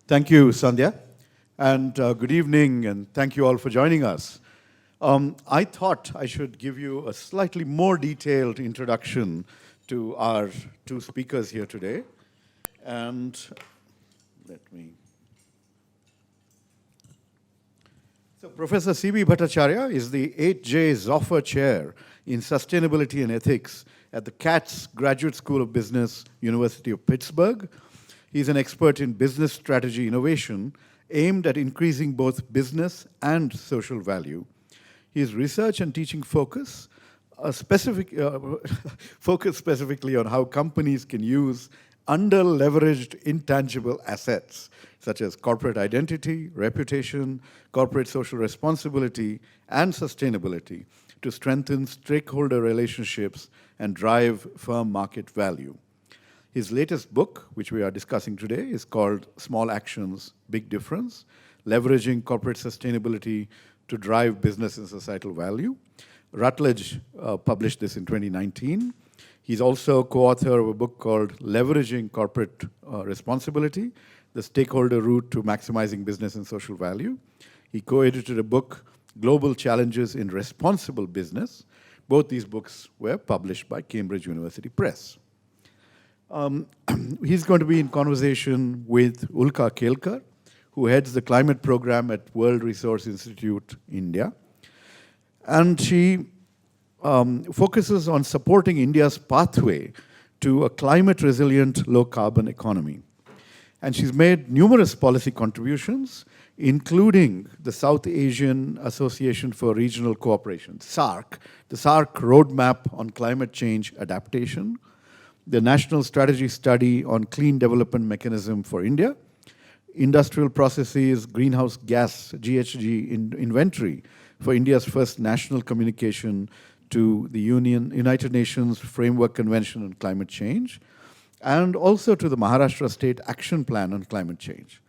Thank you, Sandhya. And good evening, and thank you all for joining us. I thought I should give you a slightly more detailed introduction to our two speakers here today. And let me... So Professor C.B. Bhattacharya is the 8J Zoffer Chair in Sustainability and Ethics at the Katz Graduate School of Business, University of Pittsburgh. He's an expert in business strategy innovation aimed at increasing both business and social value. His research and teaching focus specifically on how companies can use under-leveraged intangible assets, such as corporate identity, reputation, corporate social responsibility, and sustainability to strengthen stakeholder relationships and drive firm market value. His latest book, which we are discussing today, is called Small Actions, Big Difference, Leveraging Corporate Sustainability to Drive Business and Societal Value. Routledge published this in 2019. He's also co-author of a book called Leveraging Corporate Responsibility, The Stakeholder Route to Maximizing Business and Social Value. He co-edited a book, Global Challenges in Responsible Business. Both these books were published by Cambridge University Press. He's going to be in conversation with Ulka Kelkar, who heads the climate program at World Resource Institute, India. And she focuses on supporting India's pathway to a climate-resilient, low-carbon economy. And she's made numerous policy contributions, including the South Asian Association for Regional Cooperation, SAARC, the SAARC Roadmap on Climate Change Adaptation, the National Strategy Study on Clean Development Mechanism for India, Industrial Processes Greenhouse Gas GHG Inventory for India's first national communication to the United Nations Framework Convention on Climate Change, and also to the Maharashtra State Action Plan on Climate Change.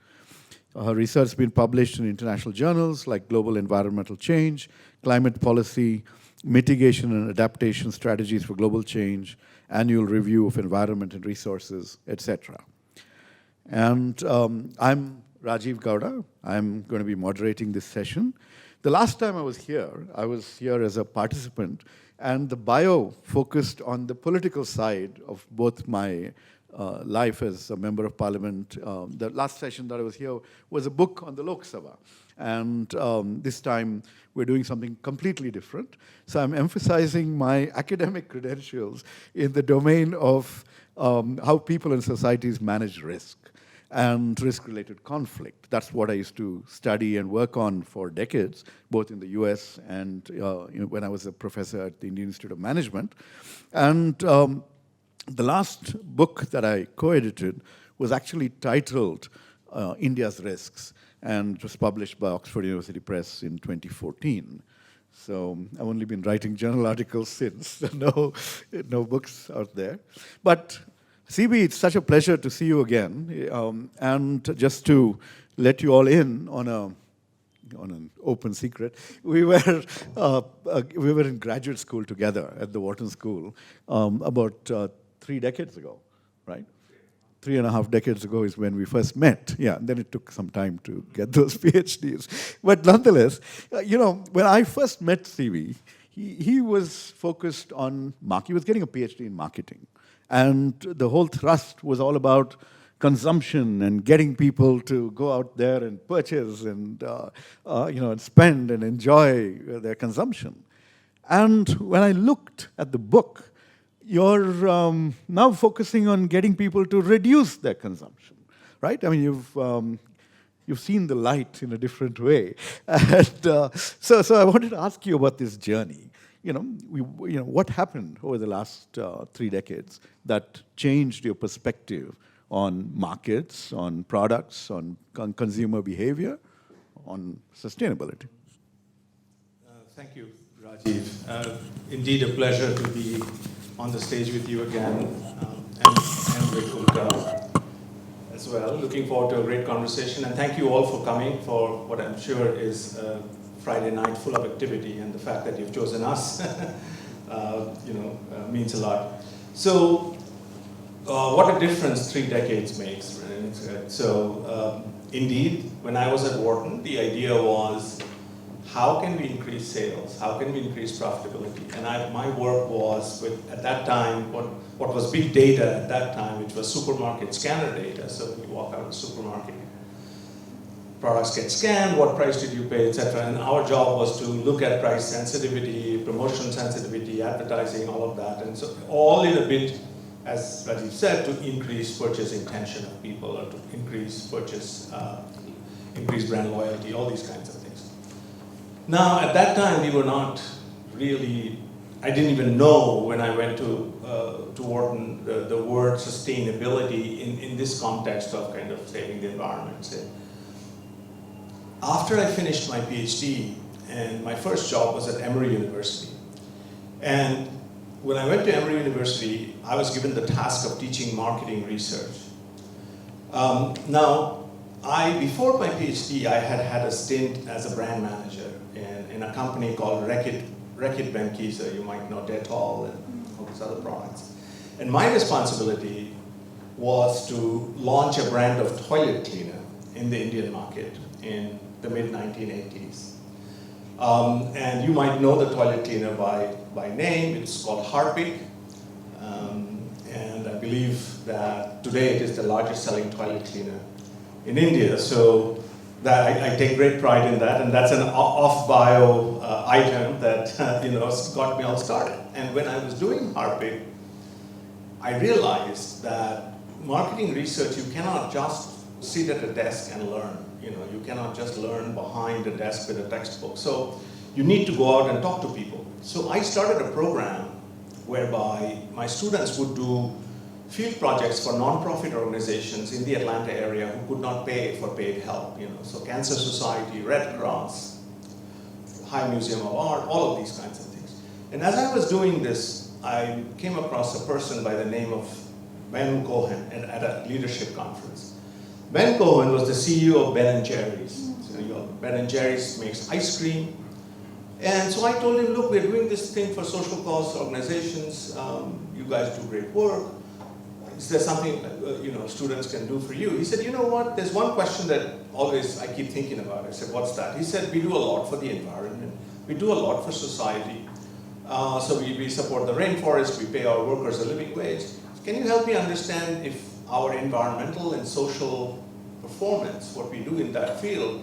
Her research has been published in international journals like Global Environmental Change, Climate Policy, Mitigation and Adaptation Strategies for Global Change, Annual Review of Environment and Resources, etc. And I'm Rajeev Gowda. I'm going to be moderating this session. The last time I was here as a participant, and the bio focused on the political side of both my life as a member of parliament. The last session that I was here was a book on the Lok Sabha. And this time we're doing something completely different. So I'm emphasizing my academic credentials in the domain of how people and societies manage risk and risk-related conflict. That's what I used to study and work on for decades, both in the US and when I was a professor at the Indian Institute of Management. And the last book that I co-edited was actually titled India's Risks, and it was published by Oxford University Press in 2014. So I've only been writing journal articles since, no books out there. But CB, it's such a pleasure to see you again. And just to let you all in on an open secret, we were in graduate school together at the Wharton School about 3 decades ago, right? 3.5 decades ago is when we first met. Yeah, and then it took some time to get those PhDs. But nonetheless, when I first met CV, he was focused on marketing. He was getting a PhD in marketing. And the whole thrust was all about consumption and getting people to go out there and purchase and and spend and enjoy their consumption. And when I looked at the book, you're now focusing on getting people to reduce their consumption, right? I mean, you've seen the light in a different way. And so I wanted to ask you about this journey. What happened over the last 3 decades that changed your perspective on markets, on products, on consumer behavior, on sustainability? Thank you, Rajeev. Indeed a pleasure to be on the stage with you again, and with Ulka as well. Looking forward to a great conversation, and thank you all for coming for what I'm sure is a Friday night full of activity, and the fact that you've chosen us means a lot. So what a difference 3 decades makes, right? So indeed, when I was at Wharton, the idea was, how can we increase sales? How can we increase profitability? And my work was with, at that time, what was big data at that time, which was supermarket scanner data. So when you walk out of the supermarket, products get scanned, what price did you pay, etc. And our job was to look at price sensitivity, promotion sensitivity, advertising, all of that. And so all in a bit, as Rajeev said, to increase purchase intention of people, or to increase purchase, increase brand loyalty, all these kinds of things. Now, at that time, we were not really, I didn't even know when I went to Wharton the word sustainability in this context of kind of saving the environment. Say. After I finished my PhD, and my first job was at Emory University. And when I went to Emory University, I was given the task of teaching marketing research. Now, before my PhD, I had had a stint as a brand manager in a company called Reckitt Benckiser. You might know Dettol and all these other products. And my responsibility was to launch a brand of toilet cleaner in the Indian market in the mid-1980s. And you might know the toilet cleaner by name. It's called Harpic. And I believe that today it is the largest selling toilet cleaner in India. So that I take great pride in that. And that's an off-bio item that got me all started. And when I was doing Harpic, I realized that marketing research, you cannot just sit at a desk and learn. You cannot just learn behind a desk with a textbook. So you need to go out and talk to people. So I started a program whereby my students would do field projects for non-profit organizations in the Atlanta area who could not pay for paid help. So Cancer Society, Red Cross, High Museum of Art, all of these kinds of things. And as I was doing this, I came across a person by the name of Ben Cohen at a leadership conference. Ben Cohen was the CEO of Ben & Jerry's. So, Ben & Jerry's makes ice cream. And so I told him, look, we're doing this thing for social cause organizations. You guys do great work. Is there something students can do for you? He said, you know what, there's one question that always I keep thinking about. I said, what's that? He said, we do a lot for the environment. We do a lot for society. So we support the rainforest. We pay our workers a living wage. Can you help me understand if our environmental and social performance, what we do in that field,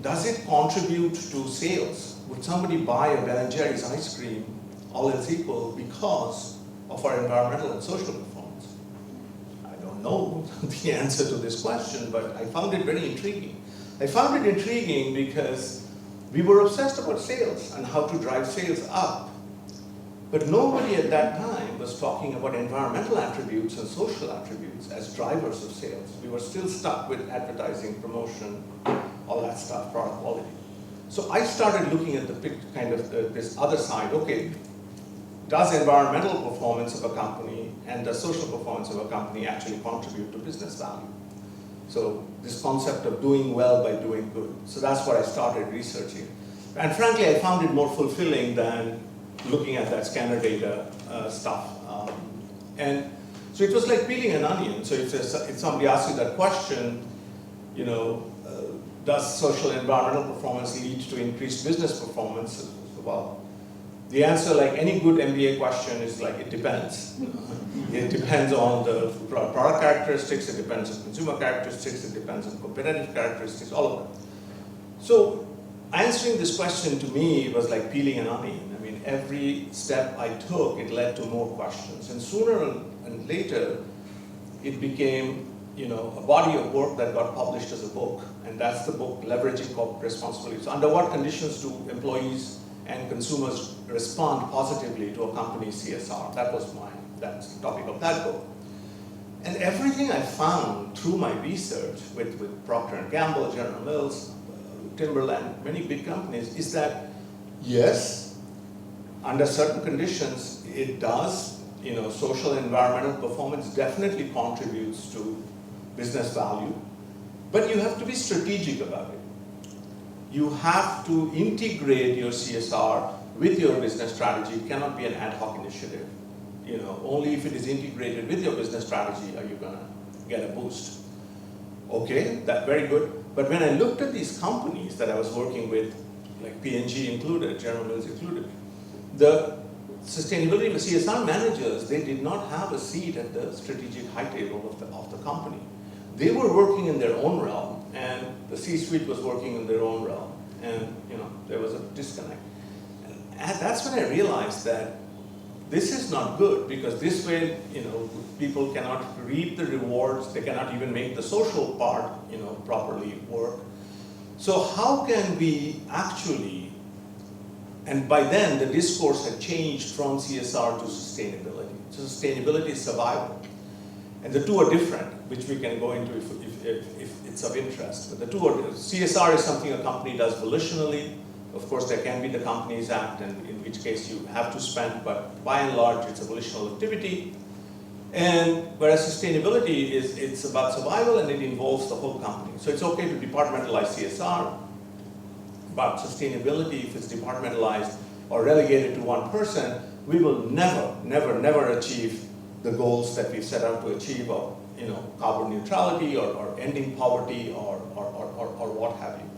does it contribute to sales? Would somebody buy a Ben & Jerry's ice cream, all else equal, because of our environmental and social performance? I don't know the answer to this question, but I found it very intriguing. I found it intriguing because we were obsessed about sales and how to drive sales up. But nobody at that time was talking about environmental attributes and social attributes as drivers of sales. We were still stuck with advertising, promotion, all that stuff, product quality. So I started looking at this other side. Okay, does environmental performance of a company and the social performance of a company actually contribute to business value? So this concept of doing well by doing good. So that's what I started researching. And frankly, I found it more fulfilling than looking at that scanner data stuff. And so it was like peeling an onion. So if somebody asks you that question, does social and environmental performance lead to increased business performance? Well, the answer, like any good MBA question, is like, it depends. It depends on the product characteristics, it depends on consumer characteristics, it depends on competitive characteristics, all of them. So answering this question to me was like peeling an onion. I mean, every step I took, it led to more questions. And sooner and later, it became a body of work that got published as a book. And that's the book, Leveraging Corporate Responsibility. So under what conditions do employees and consumers respond positively to a company's CSR? That's the topic of that book. And everything I found through my research with Procter & Gamble, General Mills, Timberland, many big companies, is that yes, under certain conditions, it does, social and environmental performance definitely contributes to business value, but you have to be strategic about it. You have to integrate your CSR with your business strategy. It cannot be an ad hoc initiative. only if it is integrated with your business strategy are you going to get a boost. Okay, that's very good. But when I looked at these companies that I was working with, like P&G included, General Mills included, the sustainability, the CSR managers, they did not have a seat at the strategic high table of the company. They were working in their own realm, and the C-suite was working in their own realm, and there was a disconnect. And that's when I realized that this is not good, because this way, people cannot reap the rewards, they cannot even make the social part, properly work. So how can we actually, and by then the discourse had changed from CSR to sustainability. So sustainability is survival. And the two are different, which we can go into if it's of interest. But the two are, CSR is something a company does volitionally. Of course, there can be the Companies Act, and in which case you have to spend, but by and large, it's a volitional activity. And whereas sustainability it's about survival, and it involves the whole company. So it's okay to departmentalize CSR, but sustainability, if it's departmentalized or relegated to one person, we will never achieve the goals that we've set out to achieve of carbon neutrality or ending poverty or what have you.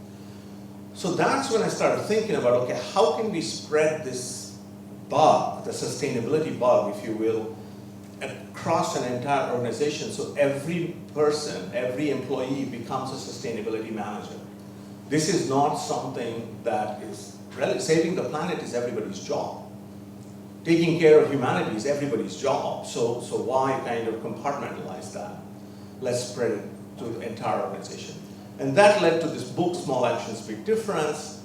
So that's when I started thinking about, okay, how can we spread this bug, the sustainability bug, if you will, across an entire organization so every person, every employee becomes a sustainability manager. This is not something that is, saving the planet is everybody's job. Taking care of humanity is everybody's job. So why kind of compartmentalize that? Let's spread it to the entire organization. And that led to this book, Small Actions, Big Difference,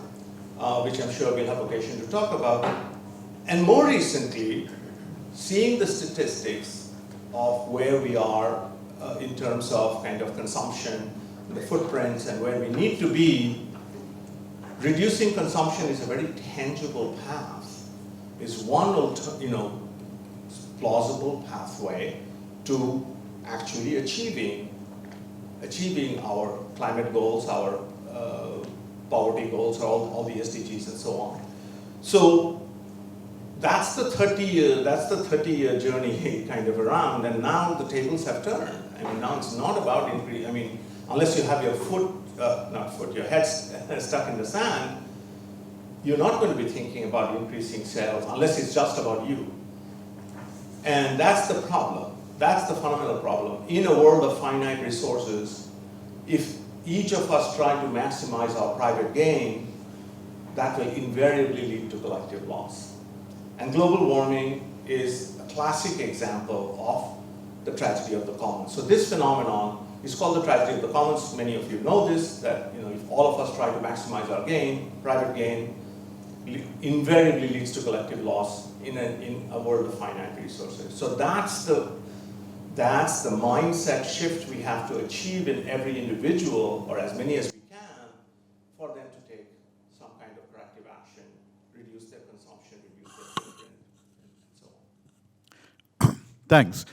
which I'm sure we'll have occasion to talk about. And more recently, seeing the statistics of where we are in terms of kind of consumption, the footprints, and where we need to be, reducing consumption is a very tangible path. It's one plausible pathway to actually achieving our climate goals, our poverty goals, all the SDGs and so on. So that's the 30-year journey kind of around, and now the tables have turned. I mean, now it's not about increase. I mean, unless you have your your head stuck in the sand, you're not going to be thinking about increasing sales unless it's just about you. And that's the problem. That's the fundamental problem. In a world of finite resources, if each of us try to maximize our private gain, that will invariably lead to collective loss. And global warming is a classic example of the tragedy of the commons. So this phenomenon is called the tragedy of the commons. Many of you know this, that if all of us try to maximize our gain, private gain, invariably leads to collective loss in a world of finite resources. So that's the mindset shift we have to achieve in every individual, or as many as we can, for them to take some kind of corrective action, reduce their consumption, reduce their footprint, and so on. Thanks.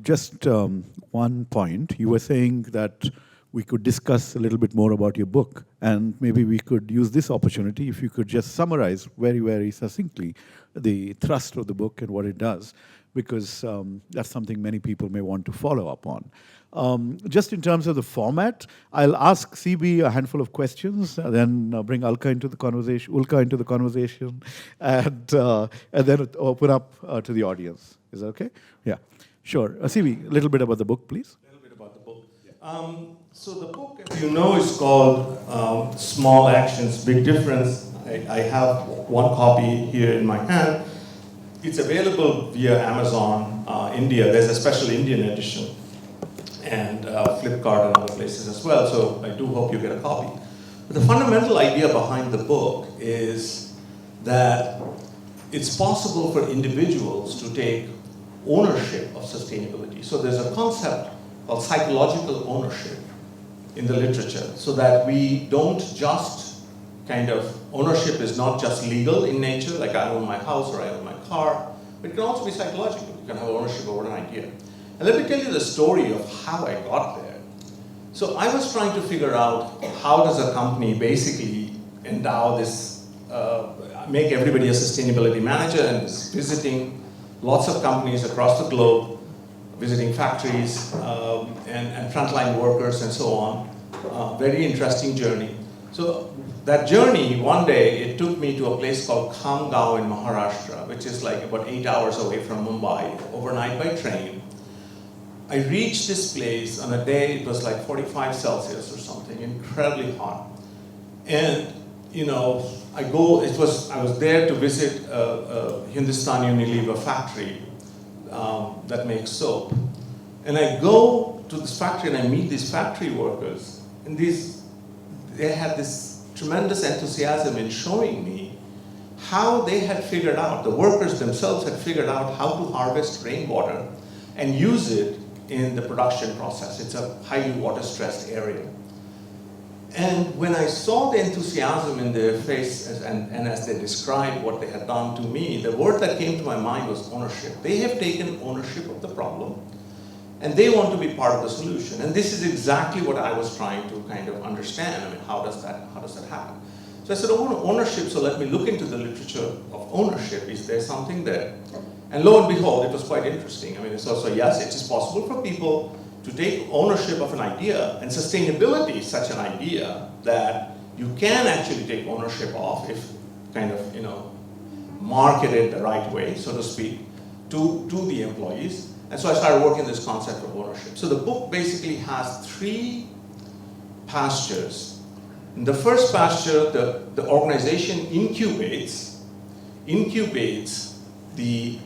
Just one point. You were saying that we could discuss a little bit more about your book, and maybe we could use this opportunity if you could just summarize very, very succinctly the thrust of the book and what it does, because that's something many people may want to follow up on. Just in terms of the format, I'll ask CB a handful of questions, then bring Ulka into the conversation, and then open up to the audience. Is that okay? Yeah, sure. CB, a little bit about the book, please. A little bit about the book. Yeah. So the book, as you know, is called Small Actions, Big Difference. I have one copy here in my hand. It's available via Amazon India. There's a special Indian edition, and Flipkart and other places as well. So I do hope you get a copy. But the fundamental idea behind the book is that it's possible for individuals to take ownership of sustainability. So there's a concept called psychological ownership in the literature, so that we don't just ownership is not just legal in nature, like I own my house or I own my car, but it can also be psychological. You can have ownership over an idea. And let me tell you the story of how I got there. So I was trying to figure out how does a company basically endow this, make everybody a sustainability manager, and was visiting lots of companies across the globe, visiting factories and frontline workers and so on. Very interesting journey. So that journey, one day, it took me to a place called Kamgaon in Maharashtra, which is like about 8 hours away from Mumbai, overnight by train. I reached this place on a day, it was like 45 Celsius or something, incredibly hot. And, you know, I was there to visit a Hindustan Unilever factory that makes soap. And I go to this factory and I meet these factory workers, and they had this tremendous enthusiasm in showing me how they had figured out, the workers themselves had figured out how to harvest rainwater and use it in the production process. It's a highly water-stressed area. And when I saw the enthusiasm in their faces and as they described what they had done to me, the word that came to my mind was ownership. They have taken ownership of the problem, and they want to be part of the solution. And this is exactly what I was trying to kind of understand. I mean, how does that happen? So I said, ownership, so let me look into the literature of ownership. Is there something there? And lo and behold, it was quite interesting. I mean, it's also, yes, it is possible for people to take ownership of an idea, and sustainability is such an idea that you can actually take ownership of if kind of, you know, marketed the right way, so to speak, to the employees. And so I started working this concept of ownership. So the book basically has 3 pastures. In the first pasture, the organization incubates the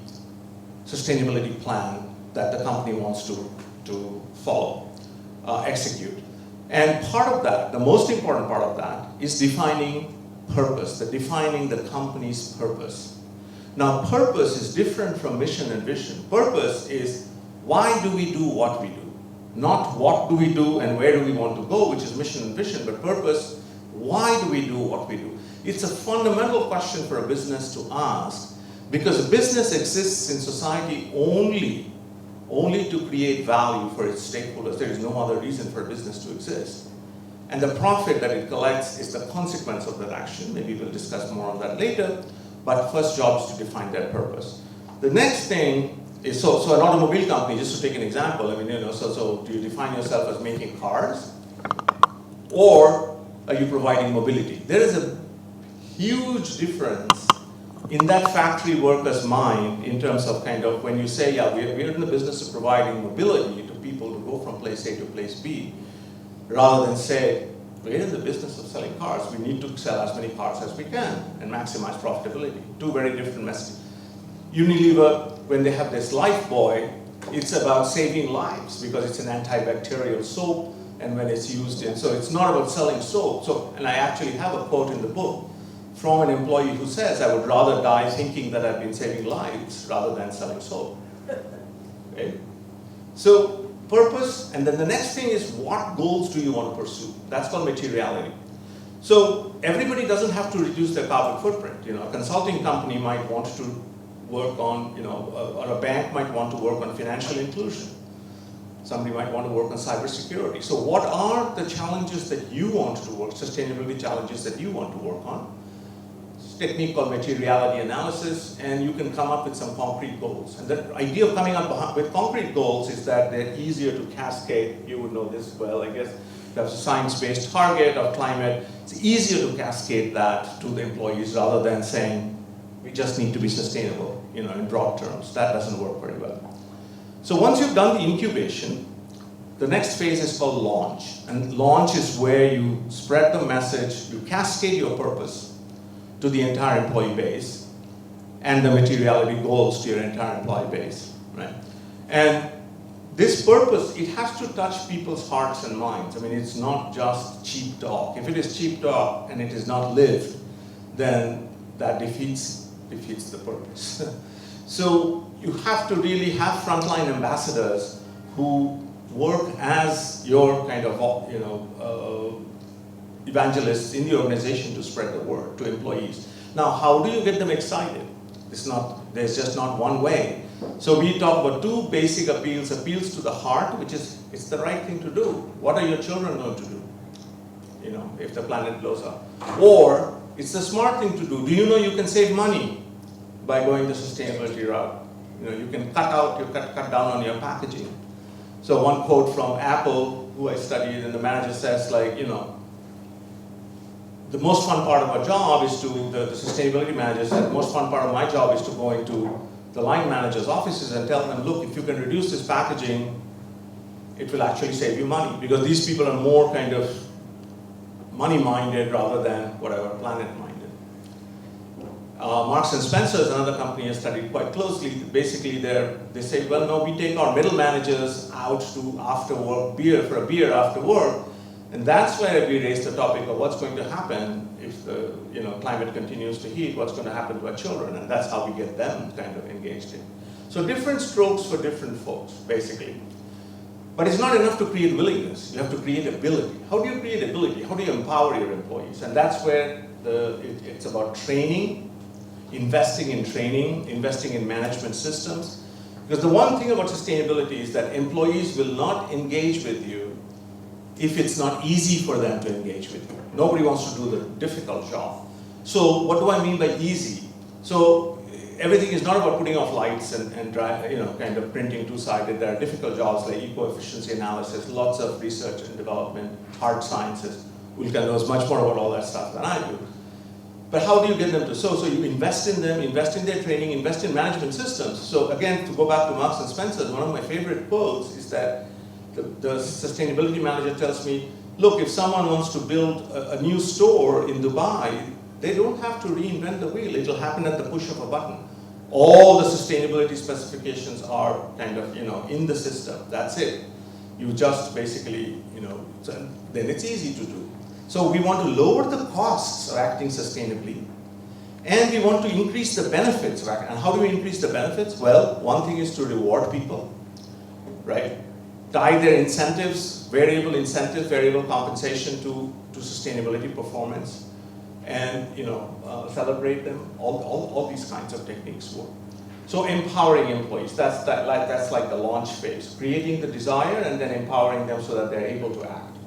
sustainability plan that the company wants to follow, execute. And part of that, the most important part of that, is defining purpose, defining the company's purpose. Now, purpose is different from mission and vision. Purpose is, why do we do what we do? Not what do we do and where do we want to go, which is mission and vision, but purpose, why do we do what we do? It's a fundamental question for a business to ask, because a business exists in society only to create value for its stakeholders. There is no other reason for a business to exist. And the profit that it collects is the consequence of that action. Maybe we'll discuss more on that later, but first job is to define their purpose. The next thing is, so an automobile company, just to take an example, I mean, you know, so do you define yourself as making cars? Or are you providing mobility? There is a huge difference in that factory worker's mind in terms of kind of when you say, yeah, we're in the business of providing mobility to people to go from place A to place B, rather than say, we're in the business of selling cars. We need to sell as many cars as we can and maximize profitability. 2 very different messages. Unilever, when they have this Life Boy, it's about saving lives because it's an antibacterial soap, and when it's used in, so it's not about selling soap. So, and I actually have a quote in the book from an employee who says, I would rather die thinking that I've been saving lives rather than selling soap. Okay? So purpose, and then the next thing is, what goals do you want to pursue? That's called materiality. So everybody doesn't have to reduce their carbon footprint. You know, a consulting company might want to work on, you know, or a bank might want to work on financial inclusion. Somebody might want to work on cybersecurity. So what are the challenges that you want to work, sustainability challenges that you want to work on? Technique called materiality analysis, and you can come up with some concrete goals. And the idea of coming up with concrete goals is that they're easier to cascade. You would know this well, I guess. There's a science-based target of climate. It's easier to cascade that to the employees rather than saying, we just need to be sustainable, you know, in broad terms. That doesn't work very well. So once you've done the incubation, the next phase is called launch. And launch is where you spread the message, you cascade your purpose to the entire employee base, and the materiality goals to your entire employee base, right? And this purpose, it has to touch people's hearts and minds. I mean, it's not just cheap talk. If it is cheap talk and it is not lived, then that defeats the purpose. So you have to really have frontline ambassadors who work as your kind of, you know, evangelists in the organization to spread the word to employees. Now, how do you get them excited? There's just not one way. So we talk about 2 basic appeals to the heart, which is, it's the right thing to do. What are your children going to do, you know, if the planet blows up? Or, it's the smart thing to do. Do you know you can save money by going the sustainability route? You can cut down on your packaging. So one quote from Apple, who I studied, and the manager says, like, the most fun part of our job is to, the sustainability manager said, the most fun part of my job is to go into the line manager's offices and tell them, look, if you can reduce this packaging, it will actually save you money. Because these people are more kind of money-minded rather than whatever, planet-minded. Marks and Spencer is another company I studied quite closely. Basically, they say, well, no, we take our middle managers out to after work for a beer after work, and that's where we raise the topic of what's going to happen if the climate continues to heat. What's going to happen to our children, and that's how we get them kind of engaged in. So different strokes for different folks, basically. But it's not enough to create willingness. You have to create ability. How do you create ability? How do you empower your employees? And that's where it's about training. Investing in training, investing in management systems. Because the one thing about sustainability is that employees will not engage with you if it's not easy for them to engage with you. Nobody wants to do the difficult job. So what do I mean by easy? So everything is not about putting off lights and kind of printing two-sided. There are difficult jobs like eco-efficiency analysis, lots of research and development, hard sciences. Ulka knows much more about all that stuff than I do. But how do you get them to so you invest in them, invest in their training, invest in management systems. So again, to go back to Marks and Spencer, one of my favorite quotes is that the sustainability manager tells me, look, if someone wants to build a new store in Dubai, they don't have to reinvent the wheel. It'll happen at the push of a button. All the sustainability specifications are kind of, in the system. That's it. You just basically, then it's easy to do. So we want to lower the costs of acting sustainably, and we want to increase the benefits of acting. And how do we increase the benefits? Well, one thing is to reward people, right? Tie their incentives, variable compensation to sustainability performance, and celebrate them. All these kinds of techniques work. So empowering employees, that's like the launch phase, creating the desire and then empowering them so that they're able to act.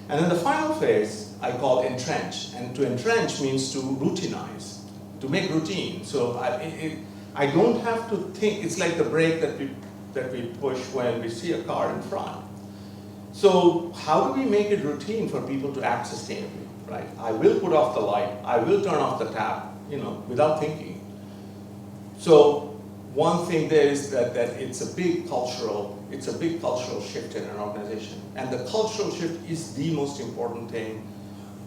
And then the final phase I call entrench, and to entrench means to routinize, to make routine. So I don't have to think. It's like the brake that we push when we see a car in front. So how do we make it routine for people to act sustainably, right? I will put off the light. I will turn off the tap, without thinking. So one thing there is that it's a big cultural shift in an organization, and the cultural shift is the most important thing,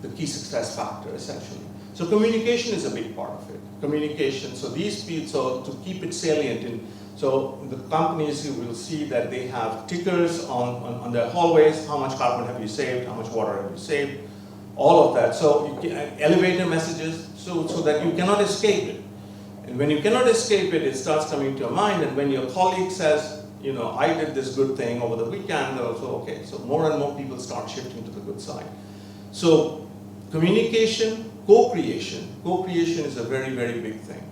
the key success factor, essentially. So communication is a big part of it. Communication. So to keep it salient, so the companies, you will see that they have tickers on their hallways. How much carbon have you saved? How much water have you saved? All of that. So elevator messages, so that you cannot escape it. And when you cannot escape it, it starts coming to your mind. And when your colleague says, I did this good thing over the weekend, also okay. So more and more people start shifting to the good side. So communication, co-creation. Co-creation is a very, very big thing.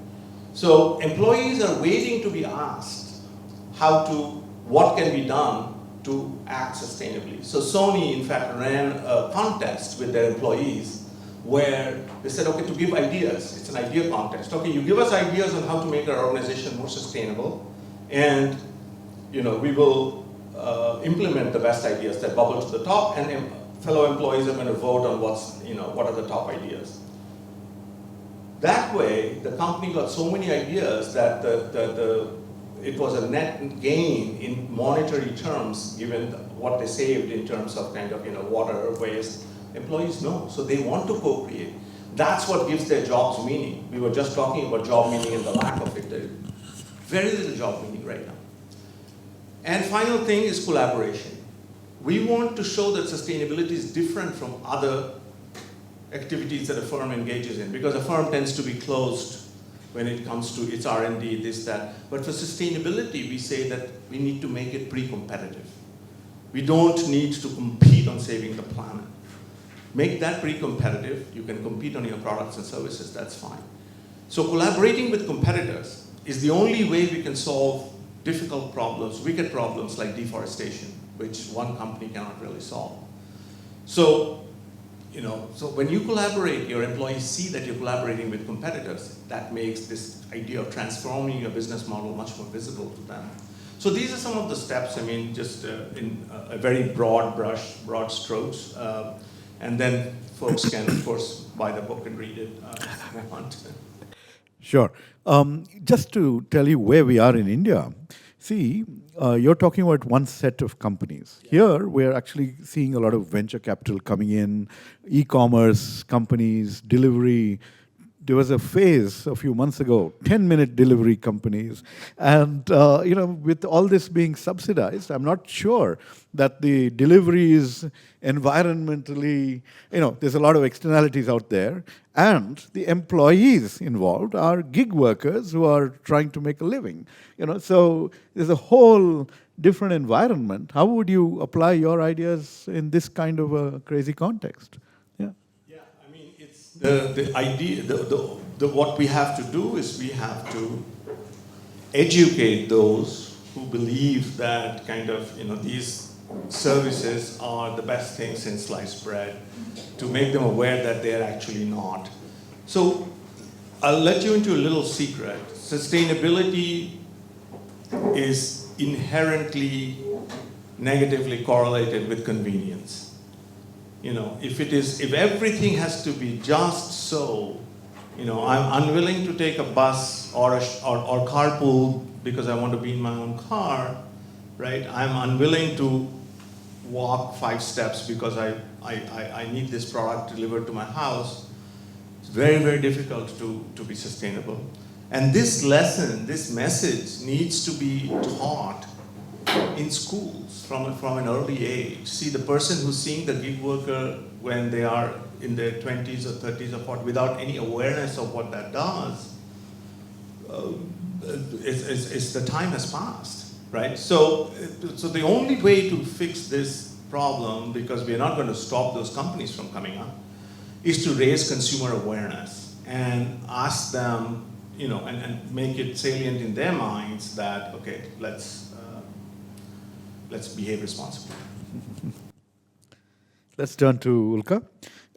So employees are waiting to be asked what can be done to act sustainably. So Sony, in fact, ran a contest with their employees where they said, okay, to give ideas. It's an idea contest. Okay, you give us ideas on how to make our organization more sustainable, and we will implement the best ideas that bubble to the top, and fellow employees are going to vote on what are the top ideas. That way, the company got so many ideas that it was a net gain in monetary terms, given what they saved in terms of water waste. Employees know, so they want to co-create. That's what gives their jobs meaning. We were just talking about job meaning and the lack of it. There's very little job meaning right now. And final thing is collaboration. We want to show that sustainability is different from other activities that a firm engages in, because a firm tends to be closed when it comes to its R&D, this, that. But for sustainability, we say that we need to make it pre-competitive. We don't need to compete on saving the planet. Make that pre-competitive. You can compete on your products and services, that's fine. So collaborating with competitors is the only way we can solve difficult problems, wicked problems like deforestation, which one company cannot really solve. So so when you collaborate, your employees see that you're collaborating with competitors. That makes this idea of transforming your business model much more visible to them. So these are some of the steps, just in a very broad brush, broad strokes. And then folks can, of course, buy the book and read it if they want. Sure. Just to tell you where we are in India, see, you're talking about one set of companies. Here, we're actually seeing a lot of venture capital coming in, e-commerce companies, delivery. There was a phase a few months ago, 10-minute delivery companies. And, with all this being subsidized, I'm not sure that the delivery is environmentally, there's a lot of externalities out there. And the employees involved are gig workers who are trying to make a living. So there's a whole different environment. How would you apply your ideas in this kind of a crazy context? It's the idea, what we have to do is we have to educate those who believe that these services are the best thing since sliced bread, to make them aware that they're actually not. So I'll let you into a little secret. Sustainability is inherently negatively correlated with convenience. If everything has to be just so, I'm unwilling to take a bus or carpool because I want to be in my own car, right? I'm unwilling to walk 5 steps because I need this product delivered to my house. It's very, very difficult to be sustainable. And this lesson, this message needs to be taught in schools from an early age. See, the person who's seeing the gig worker when they are in their 20s or 30s or 40s without any awareness of what that does, it's the time has passed, right? So the only way to fix this problem, because we're not going to stop those companies from coming up, is to raise consumer awareness and ask them, and make it salient in their minds that, okay, let's behave responsibly. Let's turn to Ulka.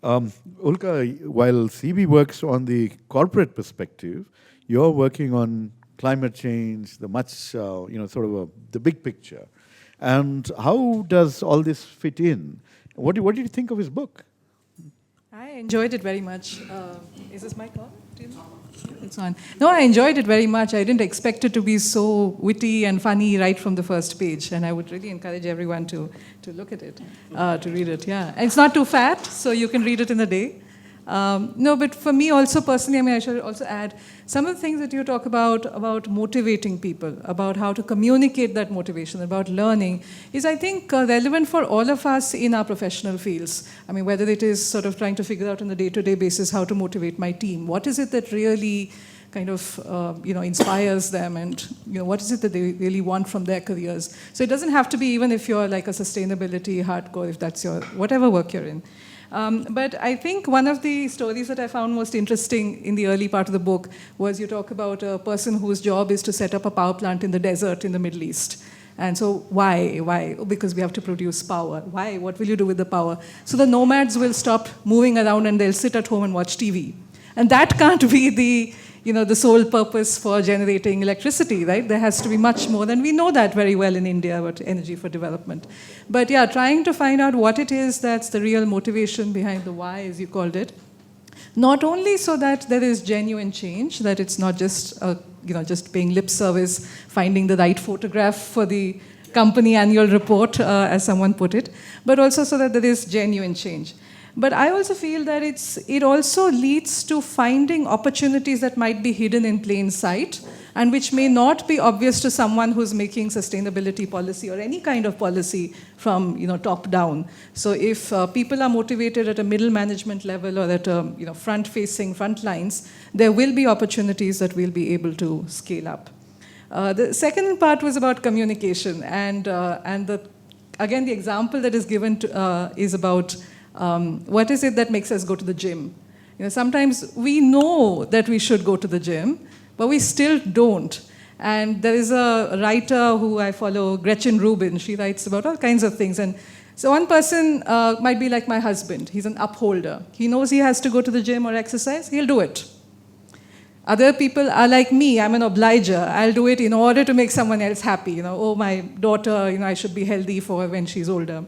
Ulka, while CB works on the corporate perspective, you're working on climate change, the the big picture. And how does all this fit in? What did you think of his book? I enjoyed it very much. Is this mic on? It's on. No, I enjoyed it very much. I didn't expect it to be so witty and funny right from the first page. And I would really encourage everyone to look at it, to read it, yeah. And it's not too fat, so you can read it in a day. No, but for me also personally, I should also add some of the things that you talk about motivating people, about how to communicate that motivation, about learning, is I think relevant for all of us in our professional fields. Whether it is sort of trying to figure out on a day-to-day basis how to motivate my team, what is it that really kind of inspires them, and what is it that they really want from their careers. So it doesn't have to be even if you're like a sustainability hardcore, if that's your whatever work you're in. But I think one of the stories that I found most interesting in the early part of the book was you talk about a person whose job is to set up a power plant in the desert in the Middle East. And so why? Oh, because we have to produce power. Why? What will you do with the power? So the nomads will stop moving around and they'll sit at home and watch TV. And that can't be the sole purpose for generating electricity, right? There has to be much more, and we know that very well in India about energy for development. But yeah, trying to find out what it is that's the real motivation behind the why, as you called it. Not only so that there is genuine change, that it's not just just paying lip service, finding the right photograph for the company annual report, as someone put it, but also so that there is genuine change. But I also feel that it also leads to finding opportunities that might be hidden in plain sight and which may not be obvious to someone who's making sustainability policy or any kind of policy from top down. So if people are motivated at a middle management level or at a front-facing front lines, there will be opportunities that we'll be able to scale up. The second part was about communication, and again the example that is given is about what is it that makes us go to the gym? Sometimes we know that we should go to the gym, but we still don't. And there is a writer who I follow, Gretchen Rubin. She writes about all kinds of things. And So one person might be like my husband. He's an upholder. He knows he has to go to the gym or exercise. He'll do it. Other people are like me. I'm an obliger. I'll do it in order to make someone else happy. Oh, my daughter, I should be healthy for her when she's older.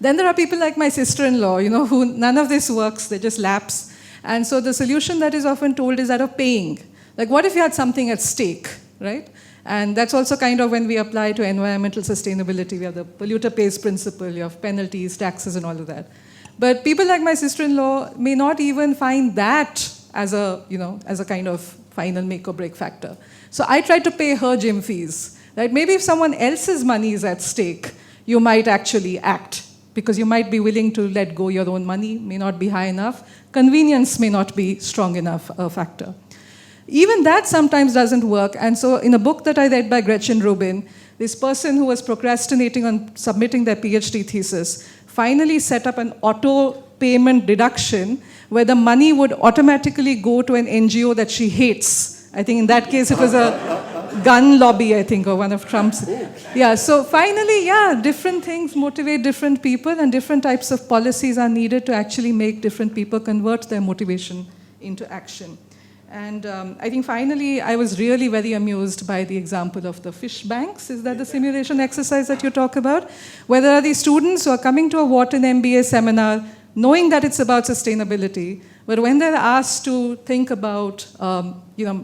Then there are people like my sister-in-law, who none of this works. They just lapse. And so the solution that is often told is that of paying. Like, what if you had something at stake, right? And that's also kind of when we apply to environmental sustainability. We have the polluter pays principle, you have penalties, taxes, and all of that. But people like my sister-in-law may not even find that as a kind of final make or break factor. So I try to pay her gym fees. Right? Maybe if someone else's money is at stake, you might actually act, because you might be willing to let go your own money, may not be high enough. Convenience may not be strong enough a factor. Even that sometimes doesn't work. And so in a book that I read by Gretchen Rubin, this person who was procrastinating on submitting their PhD thesis finally set up an auto payment deduction where the money would automatically go to an NGO that she hates. I think in that case it was a gun lobby, I think, or one of Trump's. Yeah, so finally, different things motivate different people, and different types of policies are needed to actually make different people convert their motivation into action. And I think finally, I was really very amused by the example of the fish banks. Is that the simulation exercise that you talk about? Where there are these students who are coming to a Wharton MBA seminar knowing that it's about sustainability, but when they're asked to think about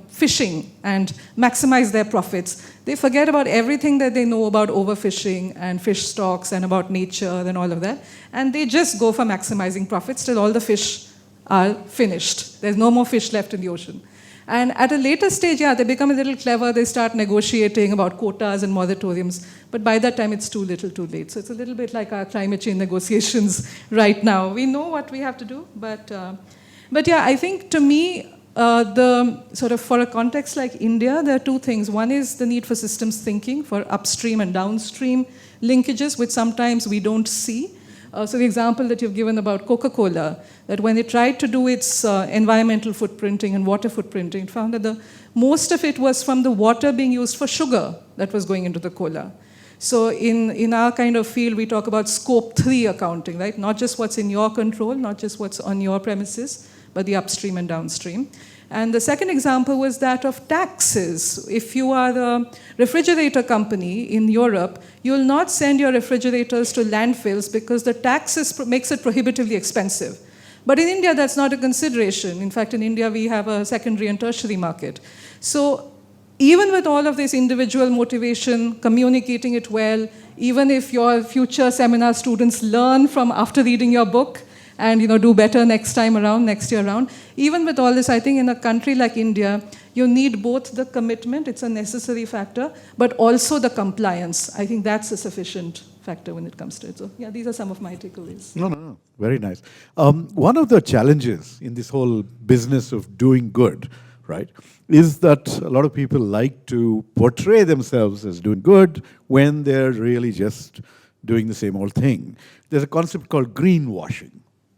fishing and maximize their profits, they forget about everything that they know about overfishing and fish stocks and about nature and all of that, and they just go for maximizing profits till all the fish are finished. There's no more fish left in the ocean. And at a later stage, they become a little clever. They start negotiating about quotas and moratoriums. But by that time, it's too little, too late. So it's a little bit like our climate change negotiations right now. We know what we have to do. But I think to me, for a context like India, there are two things. One is the need for systems thinking for upstream and downstream linkages, which sometimes we don't see. So the example that you've given about Coca-Cola, that when it tried to do its environmental footprinting and water footprinting, it found that most of it was from the water being used for sugar that was going into the cola. So in our kind of field, we talk about scope 3 accounting, right? Not just what's in your control, not just what's on your premises, but the upstream and downstream. And the second example was that of taxes. If you are a refrigerator company in Europe, you will not send your refrigerators to landfills because the taxes makes it prohibitively expensive. But in India, that's not a consideration. In fact, in India, we have a secondary and tertiary market. So even with all of this individual motivation, communicating it well, even if your future seminar students learn from after reading your book, and do better next year around. Even with all this, I think in a country like India, you need both the commitment, it's a necessary factor, but also the compliance. I think that's a sufficient factor when it comes to it. So these are some of my takeaways. No. Very nice. One of the challenges in this whole business of doing good, right, is that a lot of people like to portray themselves as doing good when they're really just doing the same old thing. There's a concept called greenwashing.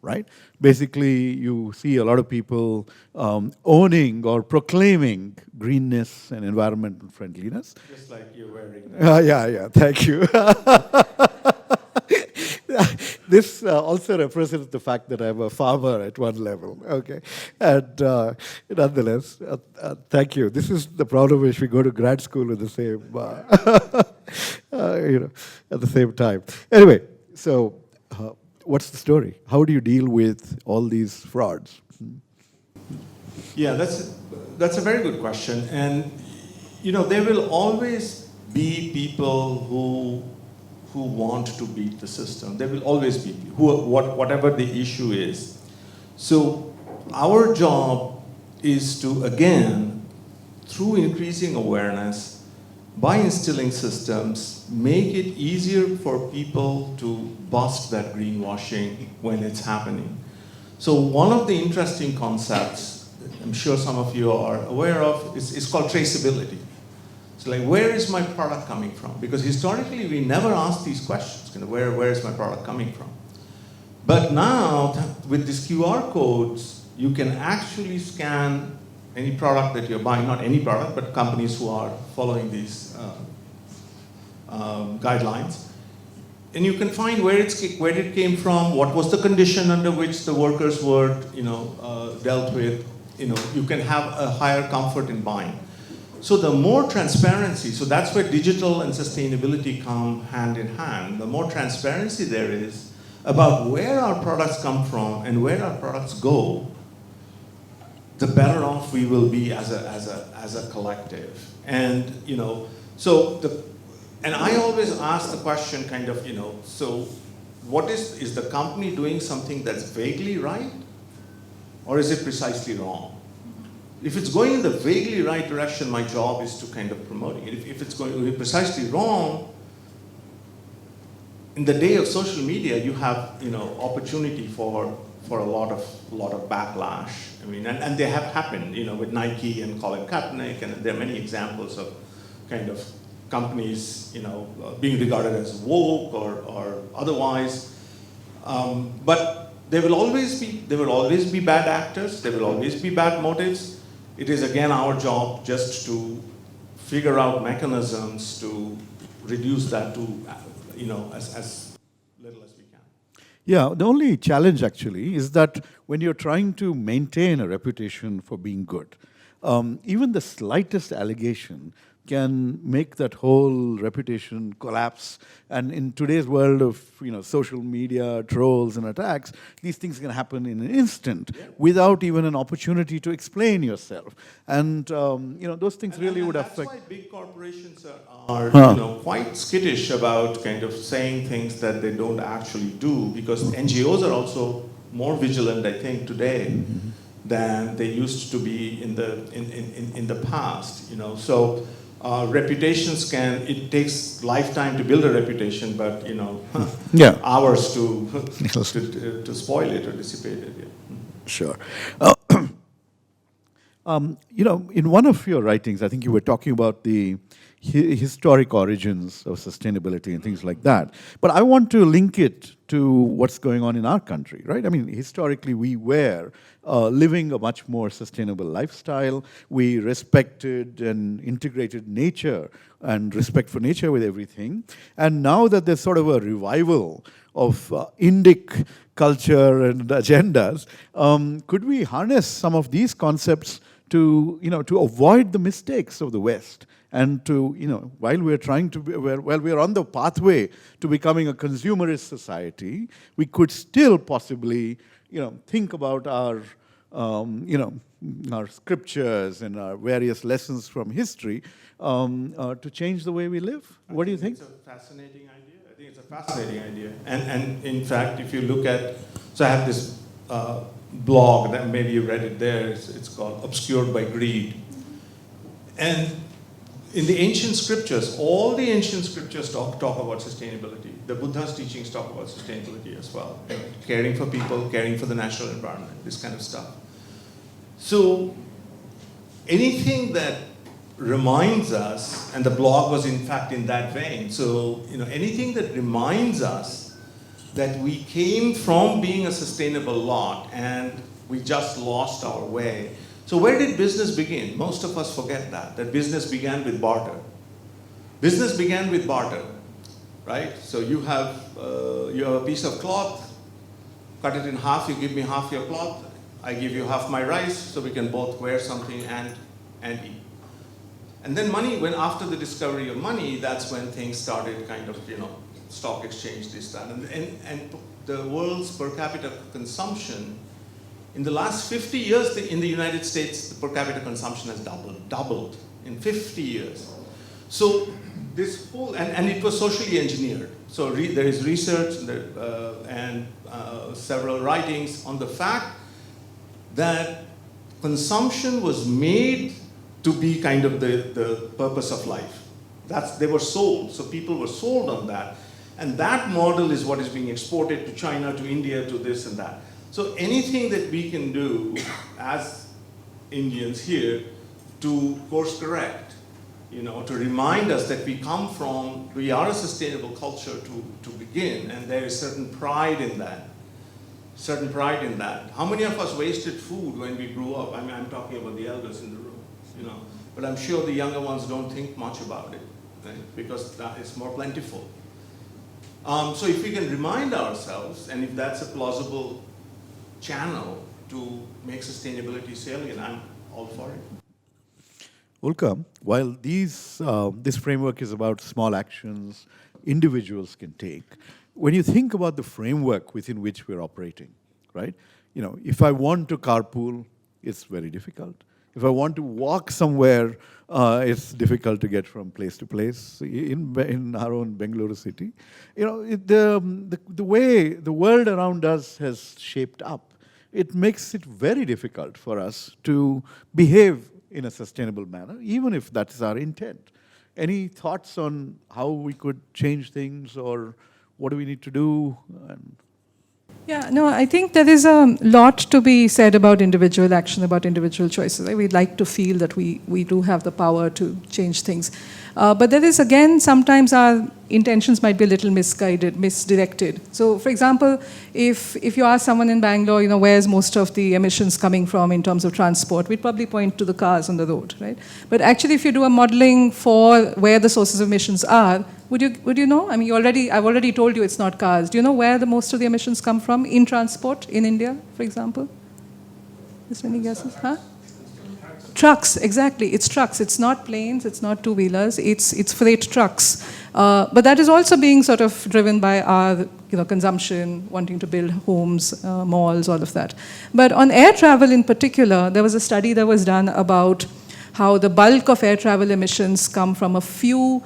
Right? Basically, you see a lot of people owning or proclaiming greenness and environmental friendliness. Just like you're wearing. Thank you. This also represents the fact that I'm a farmer at one level, okay? And nonetheless, thank you. This is the problem if we go to grad school at the same, at the same time. Anyway, so what's the story? How do you deal with all these frauds? Yeah, that's a very good question. And there will always be people who want to beat the system. There will always be whatever the issue is. So our job is to, again, through increasing awareness, by instilling systems, make it easier for people to bust that greenwashing when it's happening. So one of the interesting concepts, I'm sure some of you are aware of, is called traceability. So like, where is my product coming from? Because historically, we never asked these questions, where is my product coming from? But now, with these QR codes, you can actually scan any product that you're buying, not any product, but companies who are following these guidelines. and you can find where it came from, what was the condition under which the workers were, dealt with. You can have a higher comfort in buying. So the more transparency, so that's where digital and sustainability come hand in hand. The more transparency there is about where our products come from and where our products go, the better off we will be as a collective. And and I always ask the question so what is the company doing something that's vaguely right, or is it precisely wrong? If it's going in the vaguely right direction, my job is to kind of promote it. If it's going to be precisely wrong, in the day of social media, you have opportunity for a lot of backlash. I mean, and they have happened, with Nike and Colin Kaepernick, and there are many examples of kind of companies, being regarded as woke or otherwise. But there will always be bad actors. There will always be bad motives. It is again our job just to figure out mechanisms to reduce that to, as little as we can. Yeah, the only challenge actually is that when you're trying to maintain a reputation for being good, even the slightest allegation can make that whole reputation collapse. And in today's world of social media, trolls and attacks, these things can happen in an instant without even an opportunity to explain yourself. And those things really would affect. That's why big corporations are quite skittish about kind of saying things that they don't actually do, because NGOs are also more vigilant, I think, today than they used to be in the past. So. Reputations it takes lifetime to build a reputation, but hours to spoil it or dissipate it. Yeah. Sure. In one of your writings, I think you were talking about the historic origins of sustainability and things like that. But I want to link it to what's going on in our country, right? I mean, historically, we were living a much more sustainable lifestyle. We respected and integrated nature and respect for nature with everything. And now that there's sort of a revival of Indic culture and agendas, could we harness some of these concepts to avoid the mistakes of the West? And to, while we're on the pathway to becoming a consumerist society, we could still possibly, think about our scriptures and our various lessons from history to change the way we live. What do you think? It's a fascinating idea. I think it's a fascinating idea. And in fact, if you look at, so I have this blog that maybe you read it there. It's called Obscured by Greed. And in the ancient scriptures, all the ancient scriptures talk about sustainability. The Buddha's teachings talk about sustainability as well. Caring for people, caring for the natural environment, this kind of stuff. So anything that reminds us, and the blog was in fact in that vein, so anything that reminds us that we came from being a sustainable lot and we just lost our way. So where did business begin? Most of us forget that business began with barter. Business began with barter, right? So you have a piece of cloth, cut it in half, you give me half your cloth, I give you half my rice, so we can both wear something and eat. And then money, when after the discovery of money, that's when things started kind of, stock exchange, this, that. And the world's per capita consumption, in the last 50 years, in the United States, the per capita consumption has doubled in 50 years. So this whole, and it was socially engineered. So there is research and several writings on the fact that consumption was made to be kind of the purpose of life. They were sold, so people were sold on that. And that model is what is being exported to China, to India, to this and that. So anything that we can do as Indians here to course correct, to remind us that we are a sustainable culture to begin, and there is certain pride in that. How many of us wasted food when we grew up? I mean, I'm talking about the elders in the room, but I'm sure the younger ones don't think much about it, right? Because that is more plentiful. So if we can remind ourselves, and if that's a plausible channel to make sustainability salient, I'm all for it. Ulka, while this framework is about small actions individuals can take, when you think about the framework within which we're operating, right? If I want to carpool, it's very difficult. If I want to walk somewhere, it's difficult to get from place to place in our own Bangalore city. The way the world around us has shaped up, it makes it very difficult for us to behave in a sustainable manner, even if that is our intent. Any thoughts on how we could change things, or what do we need to do? Yeah, no, I think there is a lot to be said about individual action, about individual choices. We'd like to feel that we do have the power to change things. But there is, again, sometimes our intentions might be a little misguided, misdirected. So, for example, if you ask someone in Bangalore, where's most of the emissions coming from in terms of transport, we'd probably point to the cars on the road, right? But actually, if you do a modeling for where the sources of emissions are, would you know? I mean, I've already told you it's not cars. Do you know where the most of the emissions come from in transport in India, for example? Is there any guesses? Huh? Trucks, exactly. It's trucks. It's not planes. It's not two-wheelers. It's freight trucks. But that is also being sort of driven by our consumption, wanting to build homes, malls, all of that. But on air travel in particular, there was a study that was done about how the bulk of air travel emissions come from a few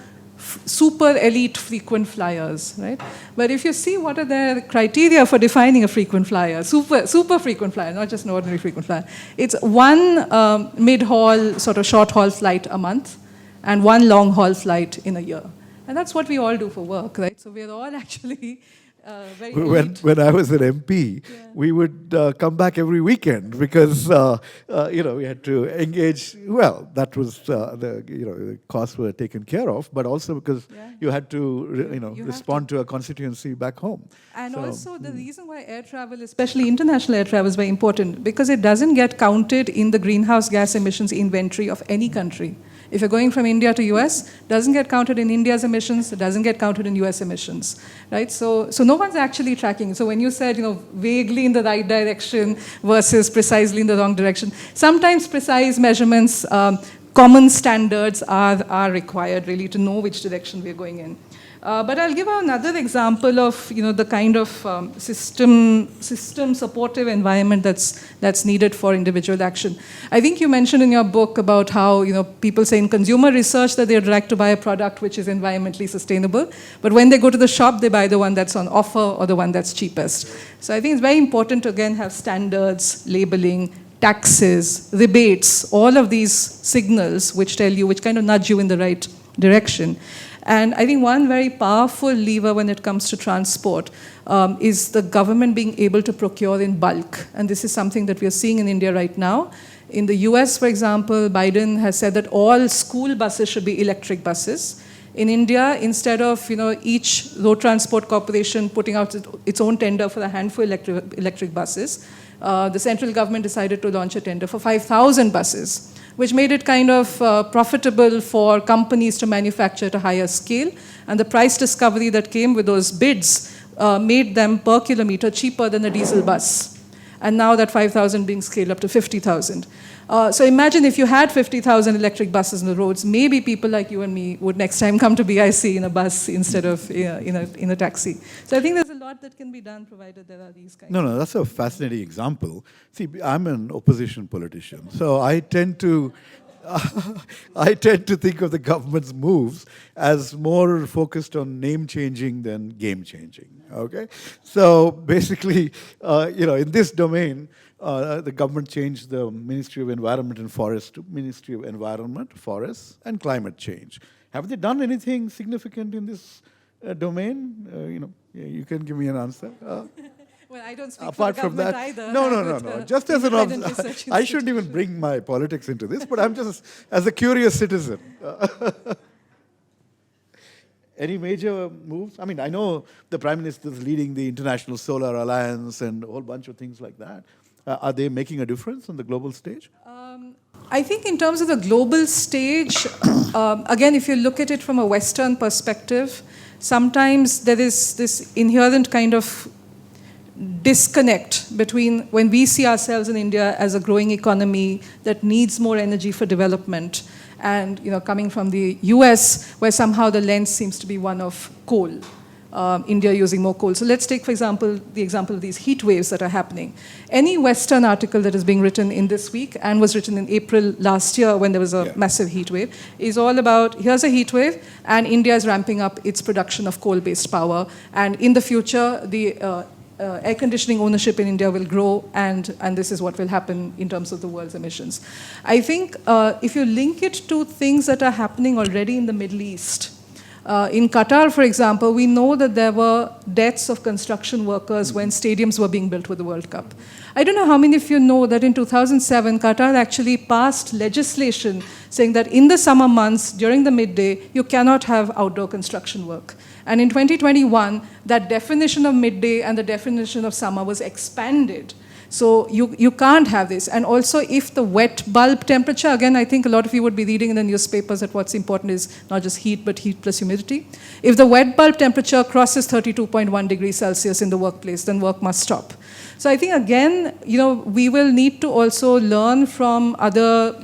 super elite frequent flyers, right? But if you see what are the criteria for defining a frequent flyer, super frequent flyer, not just an ordinary frequent flyer, it's one mid-haul, sort of short-haul flight a month and one long-haul flight in a year. And that's what we all do for work, right? So we're all actually very elite. When I was an MP, we would come back every weekend because we had to engage. Well, that was the costs were taken care of, but also because you had to respond to a constituency back home. And also the reason why air travel, especially international air travel, is very important because it doesn't get counted in the greenhouse gas emissions inventory of any country. If you're going from India to US, doesn't get counted in India's emissions, it doesn't get counted in US emissions, right? So no one's actually tracking. So when you said, vaguely in the right direction versus precisely in the wrong direction, sometimes precise measurements, common standards are required really to know which direction we're going in. But I'll give another example of the kind of system supportive environment that's needed for individual action. I think you mentioned in your book about how people say in consumer research that they'd like to buy a product which is environmentally sustainable, but when they go to the shop, they buy the one that's on offer or the one that's cheapest. So I think it's very important to again have standards, labeling, taxes, rebates, all of these signals which tell you, which kind of nudge you in the right direction. And I think one very powerful lever when it comes to transport is the government being able to procure in bulk. And this is something that we are seeing in India right now. In the US, for example, Biden has said that all school buses should be electric buses. In India, instead of each road transport corporation putting out its own tender for a handful of electric buses, the central government decided to launch a tender for 5,000 buses, which made it kind of profitable for companies to manufacture at a higher scale. And the price discovery that came with those bids made them per kilometer cheaper than a diesel bus. And now that 5,000 being scaled up to 50,000. So imagine if you had 50,000 electric buses on the roads, maybe people like you and me would next time come to BIC in a bus instead of in a taxi. So I think there's a lot that can be done provided there are these kinds. No, that's a fascinating example. See, I'm an opposition politician, so I tend to think of the government's moves as more focused on name changing than game changing. Okay, so basically, in this domain, the government changed the Ministry of Environment and Forest to Ministry of Environment, Forests, and Climate Change. Have they done anything significant in this domain? You can give me an answer. Well, I don't speak apart for the from government that, either. No. Just as an observation, I shouldn't even bring my politics into this, but I'm just as a curious citizen. Any major moves? I mean, I know the Prime Minister is leading the International Solar Alliance and a whole bunch of things like that. Are they making a difference on the global stage? I think in terms of the global stage, again, if you look at it from a Western perspective, sometimes there is this inherent kind of disconnect between when we see ourselves in India as a growing economy that needs more energy for development, and coming from the US, where somehow the lens seems to be one of coal. India using more coal. So let's take, for example, the example of these heat waves that are happening. Any Western article that is being written in this week and was written in April last year when there was a massive heat wave is all about, here's a heat wave, and India is ramping up its production of coal-based power. And in the future, the air conditioning ownership in India will grow, and this is what will happen in terms of the world's emissions. I think if you link it to things that are happening already in the Middle East, in Qatar, for example, we know that there were deaths of construction workers when stadiums were being built with the World Cup. I don't know how many of you know that in 2007, Qatar actually passed legislation saying that in the summer months, during the midday, you cannot have outdoor construction work. And in 2021, that definition of midday and the definition of summer was expanded. So you can't have this. And also, if the wet bulb temperature, again, I think a lot of you would be reading in the newspapers that what's important is not just heat, but heat plus humidity. If the wet bulb temperature crosses 32.1 degrees Celsius in the workplace, then work must stop. So I think, again, we will need to also learn from other,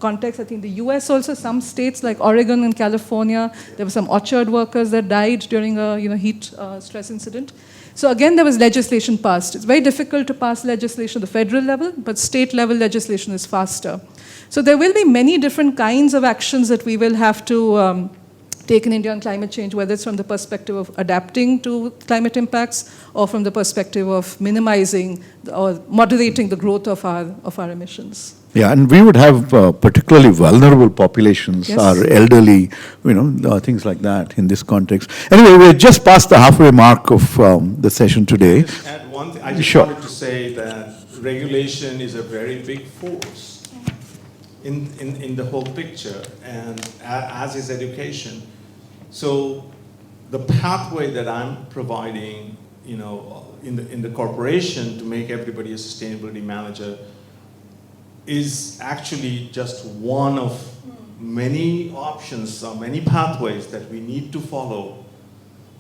contexts. I think the US also, some states like Oregon and California, there were some orchard workers that died during a, heat stress incident. So again, there was legislation passed. It's very difficult to pass legislation at the federal level, but state level legislation is faster. So there will be many different kinds of actions that we will have to take in India on climate change, whether it's from the perspective of adapting to climate impacts or from the perspective of minimizing or moderating the growth of our emissions. Yeah, and we would have particularly vulnerable populations, Yes. our elderly, things like that in this context. Anyway, we're just past the halfway mark of the session today. Just add one thing. I just Sure. wanted to say that regulation is a very big force in the whole picture, and as is education. So the pathway that I'm providing, in the corporation to make everybody a sustainability manager is actually just one of many options or many pathways that we need to follow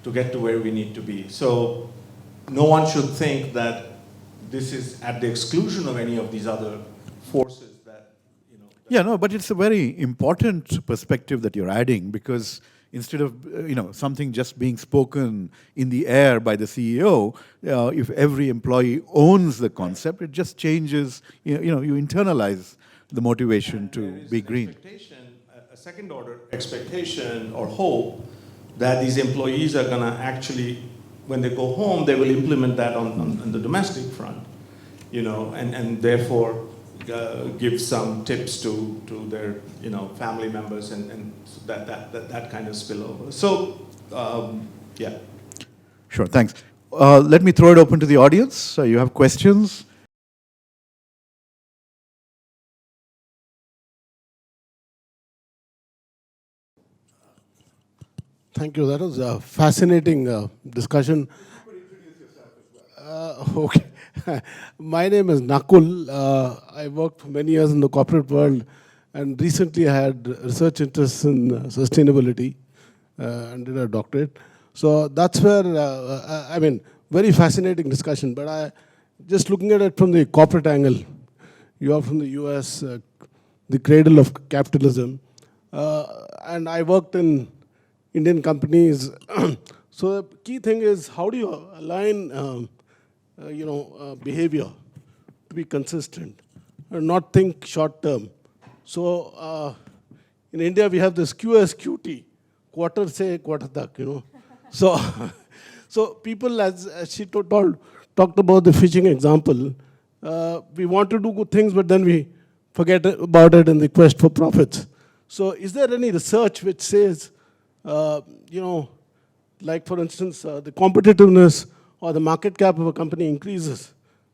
to get to where we need to be. So no one should think that this is at the exclusion of any of these other forces that, Yeah, no, but it's a very important perspective that you're adding, because instead of something just being spoken in the air by the CEO, if every employee owns the concept, it just changes. You internalize the motivation to be green. A second order expectation or hope that these employees are going to actually, when they go home, they will implement that on the domestic front, and therefore give some tips to their family members, and that kind of spillover. So yeah. Sure, thanks. Let me throw it open to the audience. You have questions? Thank you. That was a fascinating discussion. Okay. My name is Nakul. I worked for many years in the corporate world, and recently I had research interests in sustainability and did a doctorate. So that's where, very fascinating discussion. But just looking at it from the corporate angle, you are from the US, the cradle of capitalism. And I worked in Indian companies. So the key thing is, how do you align behavior to be consistent and not think short term? So in India, we have this QSQT, quarter se quarter tak, So people, as she talked about the fishing example, we want to do good things, but then we forget about it in the quest for profits. So is there any research which says, like for instance, the competitiveness or the market cap of a company increases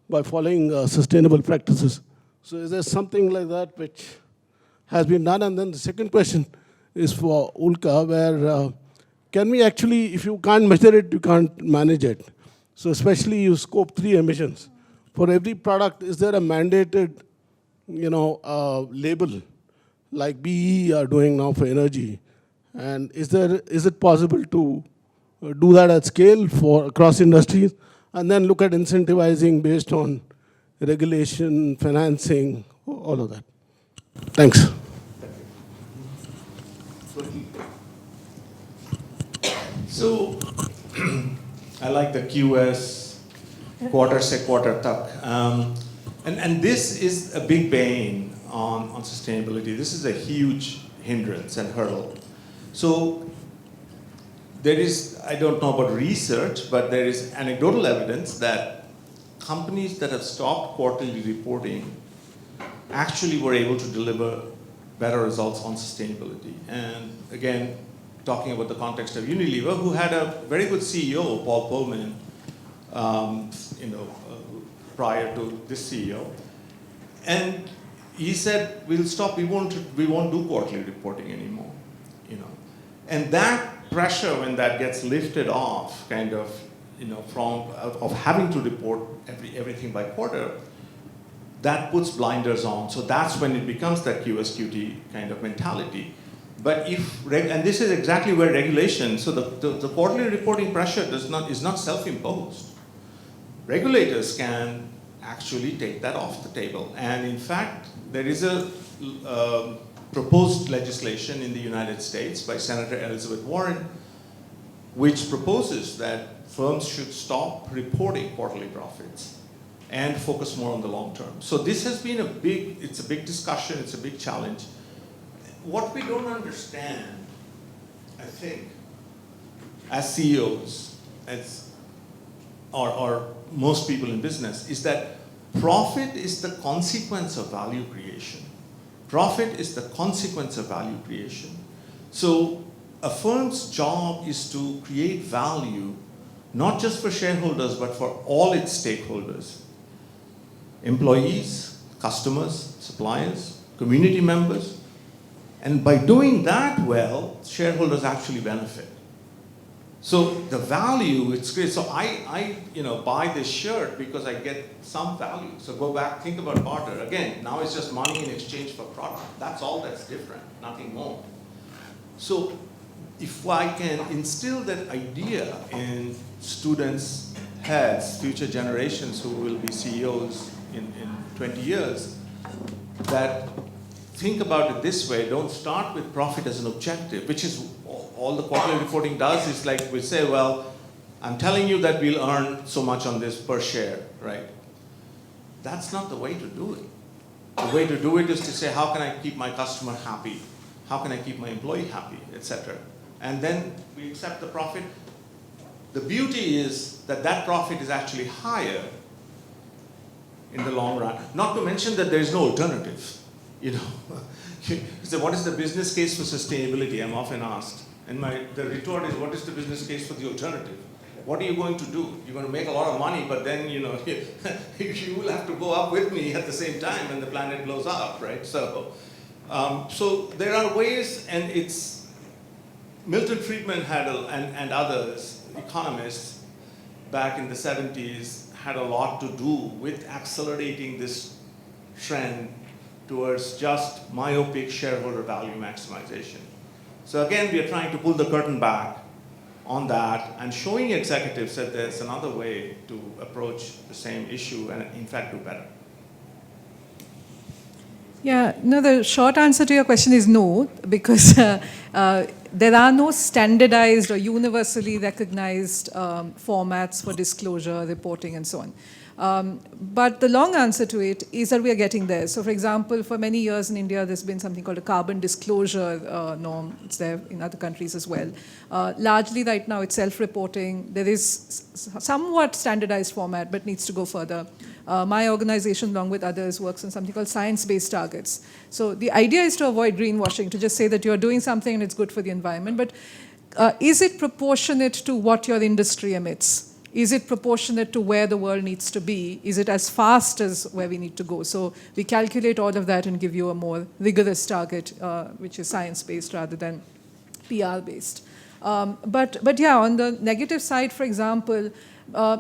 by following sustainable practices? So is there something like that which has been done? And then the second question is for Ulka, where can we actually, if you can't measure it, you can't manage it. So especially you scope 3 emissions. For every product, is there a mandated label like BE are doing now for energy? And is it possible to do that at scale for across industries, and then look at incentivizing based on regulation, financing, all of that? Thanks. So, I like the QS quarter se quarter tak. And this is a big bane on sustainability. This is a huge hindrance and hurdle. So there is, I don't know about research, but there is anecdotal evidence that companies that have stopped quarterly reporting actually were able to deliver better results on sustainability. And again, talking about the context of Unilever, who had a very good CEO, Paul Pullman, prior to this CEO. And he said, we'll stop, we won't do quarterly reporting anymore. And that pressure, when that gets lifted off, kind of, of having to report everything by quarter, that puts blinders on. So that's when it becomes that QSQT kind of mentality. But and this is exactly where regulation, so the quarterly reporting pressure is not self-imposed. Regulators can actually take that off the table. And in fact, there is a proposed legislation in the United States by Senator Elizabeth Warren, which proposes that firms should stop reporting quarterly profits and focus more on the long term. So this has been it's a big discussion, it's a big challenge. What we don't understand, I think, as CEOs, or most people in business, is that profit is the consequence of value creation. Profit is the consequence of value creation. So a firm's job is to create value, not just for shareholders, but for all its stakeholders. Employees, customers, suppliers, community members. And by doing that well, shareholders actually benefit. So the value, it's great. So I buy this shirt because I get some value. So go back, think about barter. Again, now it's just money in exchange for product. That's all that's different, nothing more. So if I can instill that idea in students' heads, future generations who will be CEOs in 20 years, that think about it this way, don't start with profit as an objective, which is all the quarterly reporting does is like we say, well, I'm telling you that we'll earn so much on this per share, right? That's not the way to do it. The way to do it is to say, how can I keep my customer happy? How can I keep my employee happy, etc. And then we accept the profit. The beauty is that that profit is actually higher in the long run. Not to mention that there is no alternative. So what is the business case for sustainability? I'm often asked. And the retort is, what is the business case for the alternative? What are you going to do? You're going to make a lot of money, but then, you will have to go up with me at the same time when the planet blows up, right? So there are ways, and it's, Milton Friedman had, and others, economists, back in the 70s, had a lot to do with accelerating this trend towards just myopic shareholder value maximization. So again, we are trying to pull the curtain back on that and showing executives that there's another way to approach the same issue and in fact do better. Yeah, no, the short answer to your question is no, because there are no standardized or universally recognized formats for disclosure, reporting, and so on. But the long answer to it is that we are getting there. So for example, for many years in India, there's been something called a carbon disclosure norm. It's there in other countries as well. Largely right now, it's self-reporting. There is somewhat standardized format, but needs to go further. My organization, along with others, works on something called science-based targets. So the idea is to avoid greenwashing, to just say that you're doing something and it's good for the environment. But is it proportionate to what your industry emits? Is it proportionate to where the world needs to be? Is it as fast as where we need to go? So we calculate all of that and give you a more rigorous target, which is science-based rather than PR-based. But yeah, on the negative side, for example,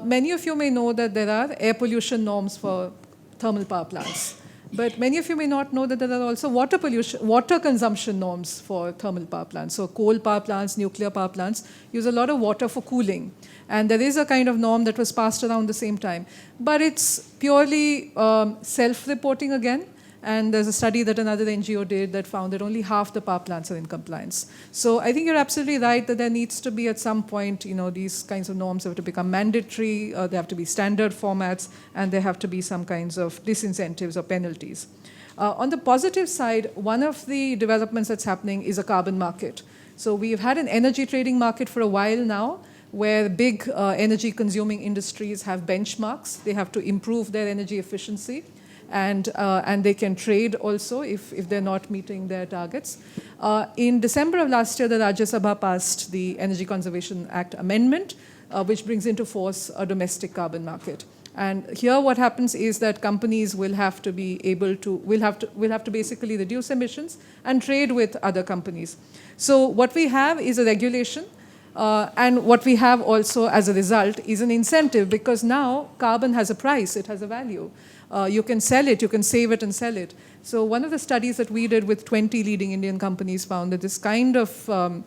many of you may know that there are air pollution norms for thermal power plants. But many of you may not know that there are also water consumption norms for thermal power plants. So coal power plants, nuclear power plants use a lot of water for cooling. And there is a kind of norm that was passed around the same time. But it's purely self-reporting again. And there's a study that another NGO did that found that only half the power plants are in compliance. So I think you're absolutely right that there needs to be at some point, these kinds of norms have to become mandatory, they have to be standard formats, and there have to be some kinds of disincentives or penalties. On the positive side, one of the developments that's happening is a carbon market. So we've had an energy trading market for a while now, where big energy consuming industries have benchmarks. They have to improve their energy efficiency. And they can trade also if they're not meeting their targets. In December of last year, the Rajya Sabha passed the Energy Conservation Act amendment, which brings into force a domestic carbon market. And here what happens is that companies will have to be able to, will have to basically reduce emissions and trade with other companies. So what we have is a regulation. And what we have also as a result is an incentive, because now carbon has a price, it has a value. You can sell it, you can save it and sell it. So one of the studies that we did with 20 leading Indian companies found that this kind of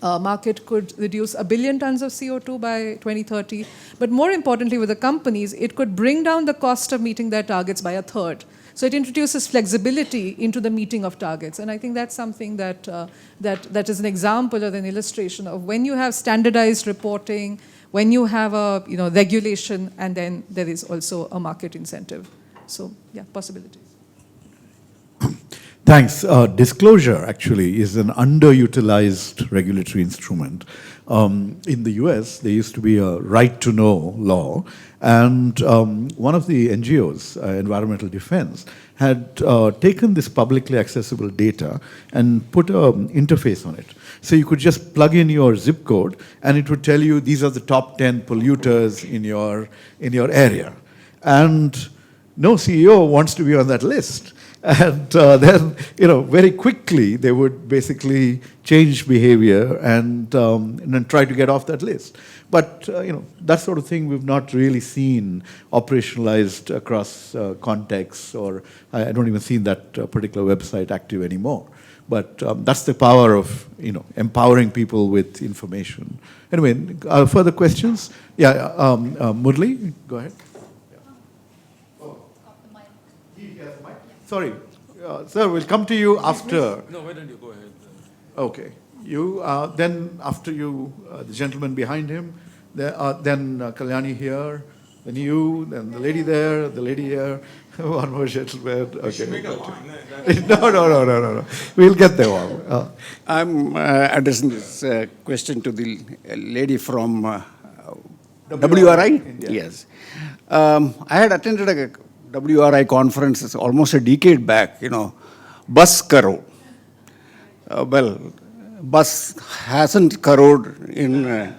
market could reduce 1 billion tons of CO2 by 2030. But more importantly with the companies, it could bring down the cost of meeting their targets by 1/3. So it introduces flexibility into the meeting of targets. And I think that's something that is an example or an illustration of when you have standardized reporting, when you have a regulation, and then there is also a market incentive. So yeah, possibilities. Thanks. Disclosure actually is an underutilized regulatory instrument. In the US, there used to be a right to know law, and one of the NGOs, Environmental Defense, had taken this publicly accessible data and put an interface on it. So you could just plug in your zip code and it would tell you these are the top 10 polluters in your area. And no CEO wants to be on that list. And then, very quickly they would basically change behavior and then try to get off that list. But, that sort of thing we've not really seen operationalized across contexts, or I don't even see that particular website active anymore. But that's the power of, empowering people with information. Anyway, further questions? Yeah, Murli, go ahead. Sorry, sir, we'll come to you after. No, why don't you go ahead? Okay. You, then after you, the gentleman behind him, then Kalyani here, then you, then the lady there, the lady here, one more gentleman. Okay. No. We'll get there all. I'm addressing this question to the lady from WRI? India. Yes. I had attended a WRI conference almost a decade back, bus karo. Bus hasn't crowed in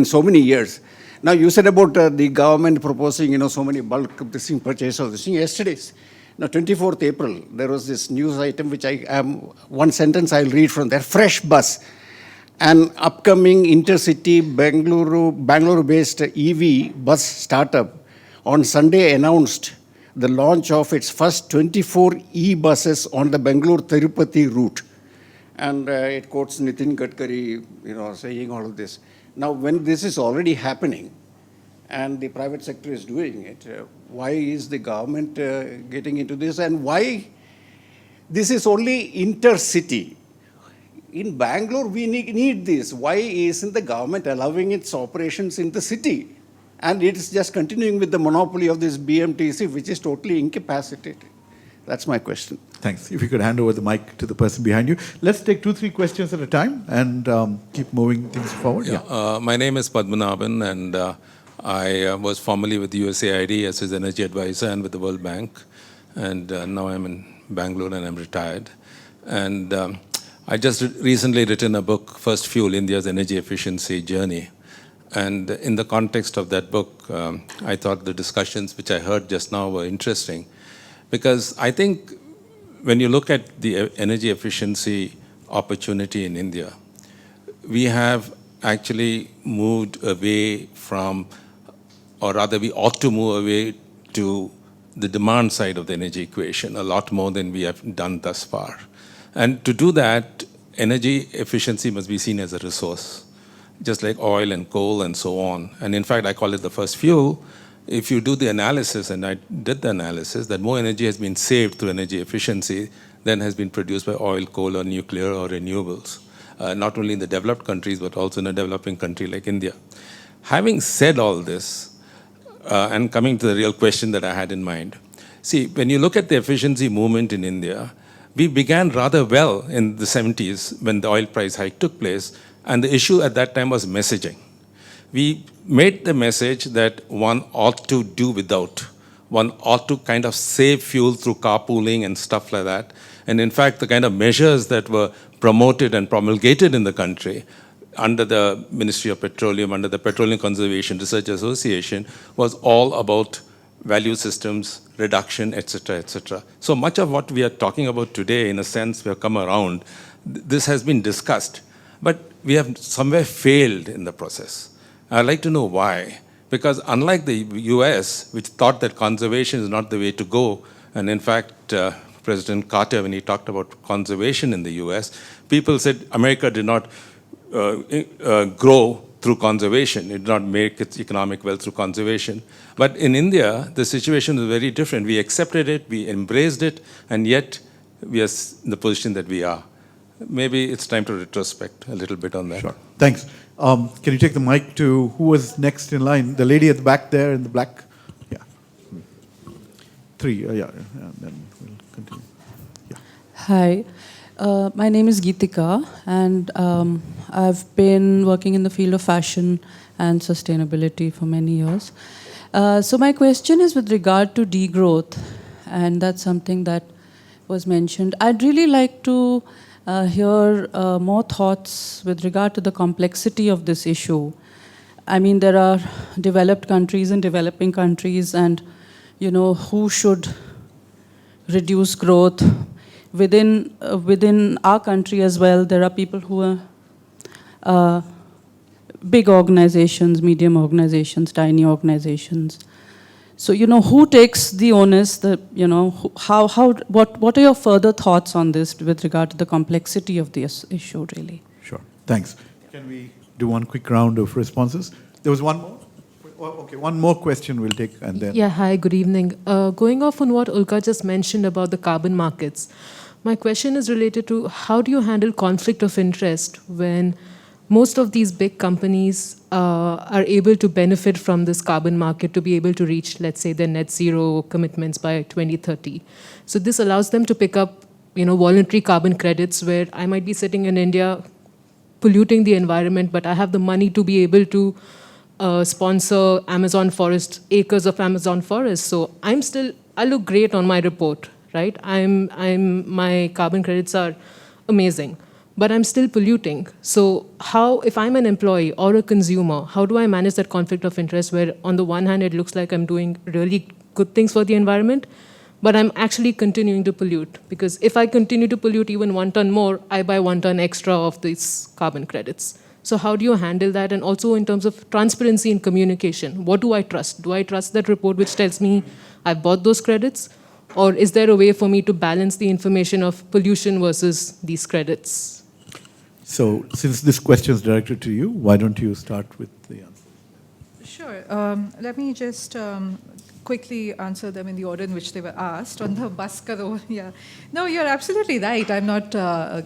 so many years. Now you said about the government proposing, so many bulk purchase of this thing. Yesterday's, 24th April, there was this news item which one sentence I'll read from there. Fresh bus, an upcoming intercity Bangalore-based EV bus startup on Sunday announced the launch of its first 24 e-buses on the Bangalore-Tirupati route. And it quotes Nitin Gadkari, saying all of this. Now, when this is already happening and the private sector is doing it, why is the government getting into this? And why this is only intercity? In Bangalore, we need this. Why isn't the government allowing its operations in the city? And it is just continuing with the monopoly of this BMTC, which is totally incapacitated. That's my question. Thanks. If you could hand over the mic to the person behind you. Let's take 2-3 questions at a time and keep moving things forward. Yeah. My name is Padmanabhan, and I was formerly with USAID as his energy advisor and with the World Bank. And now I'm in Bangalore and I'm retired. And I just recently written a book, First Fuel, India's Energy Efficiency Journey. And in the context of that book, I thought the discussions which I heard just now were interesting. Because I think when you look at the energy efficiency opportunity in India, we have actually moved away from, or rather we ought to move away to the demand side of the energy equation a lot more than we have done thus far. And to do that, energy efficiency must be seen as a resource, just like oil and coal and so on. And in fact, I call it the first fuel. If you do the analysis, and I did the analysis, that more energy has been saved through energy efficiency than has been produced by oil, coal, or nuclear, or renewables. Not only in the developed countries, but also in a developing country like India. Having said all this, and coming to the real question that I had in mind, see, when you look at the efficiency movement in India, we began rather well in the 70s when the oil price hike took place, and the issue at that time was messaging. We made the message that one ought to do without. One ought to kind of save fuel through carpooling and stuff like that. And in fact, the kind of measures that were promoted and promulgated in the country under the Ministry of Petroleum, under the Petroleum Conservation Research Association, was all about value systems, reduction, etc., etc. So much of what we are talking about today, in a sense, we have come around. This has been discussed, but we have somewhere failed in the process. I'd like to know why. Because unlike the US, which thought that conservation is not the way to go, and in fact, President Carter, when he talked about conservation in the US, people said America did not grow through conservation. It did not make its economic wealth through conservation. But in India, the situation is very different. We accepted it, we embraced it, and yet we are in the position that we are. Maybe it's time to retrospect a little bit on that. Sure. Thanks. Can you take the mic to who was next in line? The lady at the back there in the black? Yeah. Three. Yeah. And then we'll continue. Yeah. Hi. My name is Geetika, and I've been working in the field of fashion and sustainability for many years. So my question is with regard to degrowth, and that's something that was mentioned. I'd really like to hear more thoughts with regard to the complexity of this issue. I mean, there are developed countries and developing countries, and who should reduce growth. Within our country as well, there are people who are big organizations, medium organizations, tiny organizations. So, who takes the onus? What are your further thoughts on this with regard to the complexity of this issue, really? Sure. Thanks. Can we do one quick round of responses? There was one more? Okay, one more question we'll take and then... Yeah, hi, good evening. Going off on what Ulka just mentioned about the carbon markets, my question is related to how do you handle conflict of interest when most of these big companies are able to benefit from this carbon market to be able to reach, let's say, their net zero commitments by 2030. So this allows them to pick up, voluntary carbon credits where I might be sitting in India polluting the environment, but I have the money to be able to sponsor Amazon forest, acres of Amazon forest. So I look great on my report, right? My carbon credits are amazing, but I'm still polluting. So if I'm an employee or a consumer, how do I manage that conflict of interest where on the one hand, it looks like I'm doing really good things for the environment, but I'm actually continuing to pollute? Because if I continue to pollute even 1 ton more, I buy 1 ton extra of these carbon credits. So how do you handle that? And also in terms of transparency in communication, what do I trust? Do I trust that report which tells me I bought those credits? Or is there a way for me to balance the information of pollution versus these credits? So since this question is directed to you, why don't you start with the answer? Sure. Let me just quickly answer them in the order in which they were asked. On the bus karo, yeah. No, you're absolutely right. I'm not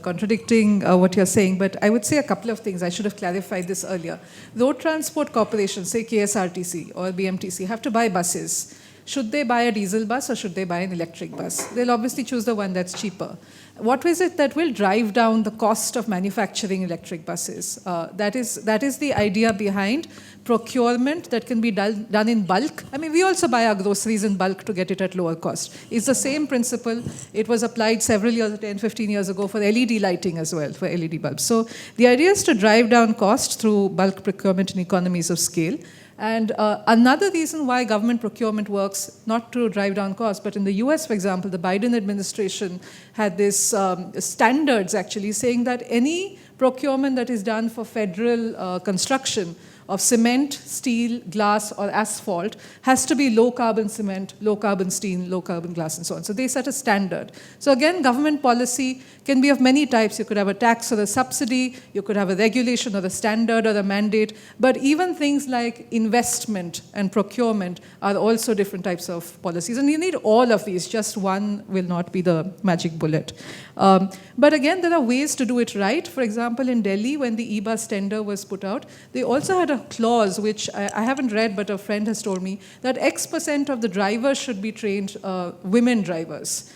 contradicting what you're saying, but I would say a couple of things. I should have clarified this earlier. Road transport corporations, say KSRTC or BMTC, have to buy buses. Should they buy a diesel bus or should they buy an electric bus? They'll obviously choose the one that's cheaper. What is it that will drive down the cost of manufacturing electric buses? That is the idea behind procurement that can be done in bulk. I mean, we also buy our groceries in bulk to get it at lower cost. It's the same principle. It was applied several years, 10, 15 years ago for LED lighting as well, for LED bulbs. So the idea is to drive down cost through bulk procurement and economies of scale. And another reason why government procurement works, not to drive down costs, but in the US, for example, the Biden administration had this standards actually saying that any procurement that is done for federal construction of cement, steel, glass, or asphalt has to be low carbon cement, low carbon steel, low carbon glass, and so on. So they set a standard. So again, government policy can be of many types. You could have a tax or a subsidy, you could have a regulation or a standard or a mandate, but even things like investment and procurement are also different types of policies. And you need all of these, just one will not be the magic bullet. But again, there are ways to do it right. For example, in Delhi, when the e-bus tender was put out, they also had a clause, which I haven't read, but a friend has told me, that X% of the drivers should be trained women drivers.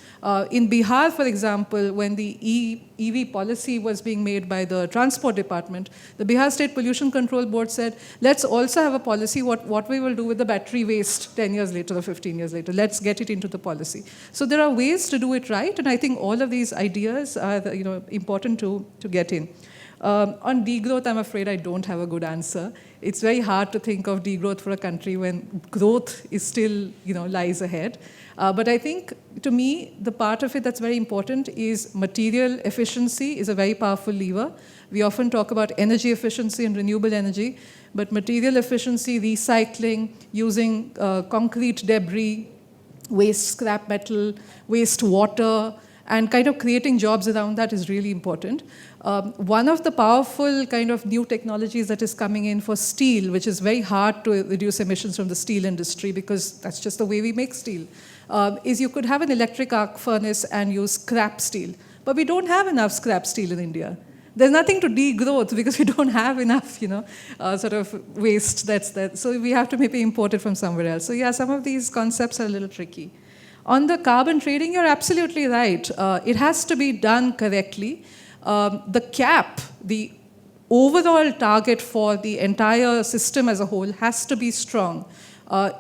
In Bihar, for example, when the EV policy was being made by the Transport Department, the Bihar State Pollution Control Board said, let's also have a policy what we will do with the battery waste 10 years later or 15 years later. Let's get it into the policy. So there are ways to do it right, and I think all of these ideas are important to get in. On degrowth, I'm afraid I don't have a good answer. It's very hard to think of degrowth for a country when growth is still, lies ahead. But I think, to me, the part of it that's very important is material efficiency is a very powerful lever. We often talk about energy efficiency and renewable energy, but material efficiency, recycling, using concrete debris, waste scrap metal, waste water, and kind of creating jobs around that is really important. One of the powerful kind of new technologies that is coming in for steel, which is very hard to reduce emissions from the steel industry because that's just the way we make steel, is you could have an electric arc furnace and use scrap steel. But we don't have enough scrap steel in India. There's nothing to degrowth because we don't have enough, sort of waste that's there. So we have to maybe import it from somewhere else. So yeah, some of these concepts are a little tricky. On the carbon trading, you're absolutely right. It has to be done correctly. The cap, the overall target for the entire system as a whole has to be strong.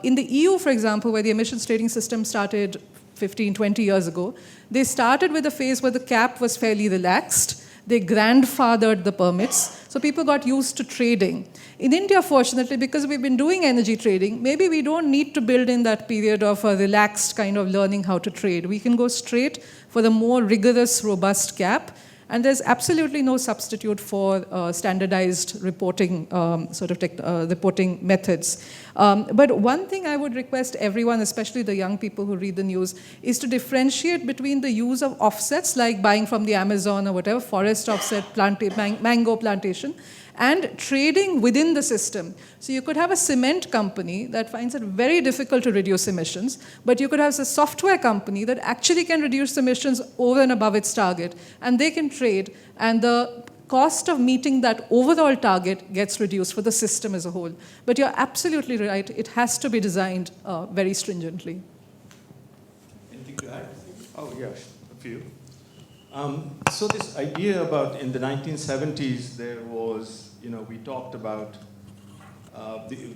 In the EU, for example, where the emissions trading system started 15, 20 years ago, they started with a phase where the cap was fairly relaxed. They grandfathered the permits, so people got used to trading. In India, fortunately, because we've been doing energy trading, maybe we don't need to build in that period of a relaxed kind of learning how to trade. We can go straight for the more rigorous, robust cap, and there's absolutely no substitute for standardized reporting reporting methods. But one thing I would request everyone, especially the young people who read the news, is to differentiate between the use of offsets, like buying from the Amazon or whatever, forest offset, mango plantation, and trading within the system. So you could have a cement company that finds it very difficult to reduce emissions, but you could have a software company that actually can reduce emissions over and above its target, and they can trade, and the cost of meeting that overall target gets reduced for the system as a whole. But you're absolutely right, it has to be designed very stringently. Anything to add? Oh, yes, a few. So this idea about in the 1970s, there was, we talked about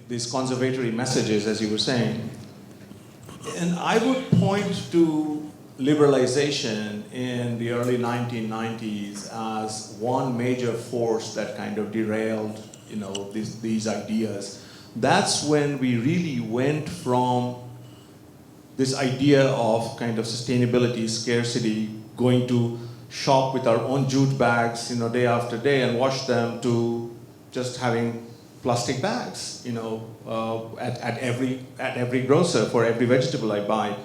these conservatory messages, as you were saying. And I would point to liberalization in the early 1990s as one major force that kind of derailed, these ideas. That's when we really went from this idea of kind of sustainability, scarcity, going to shop with our own jute bags, day after day and wash them, to just having plastic bags, at every grocer for every vegetable I buy.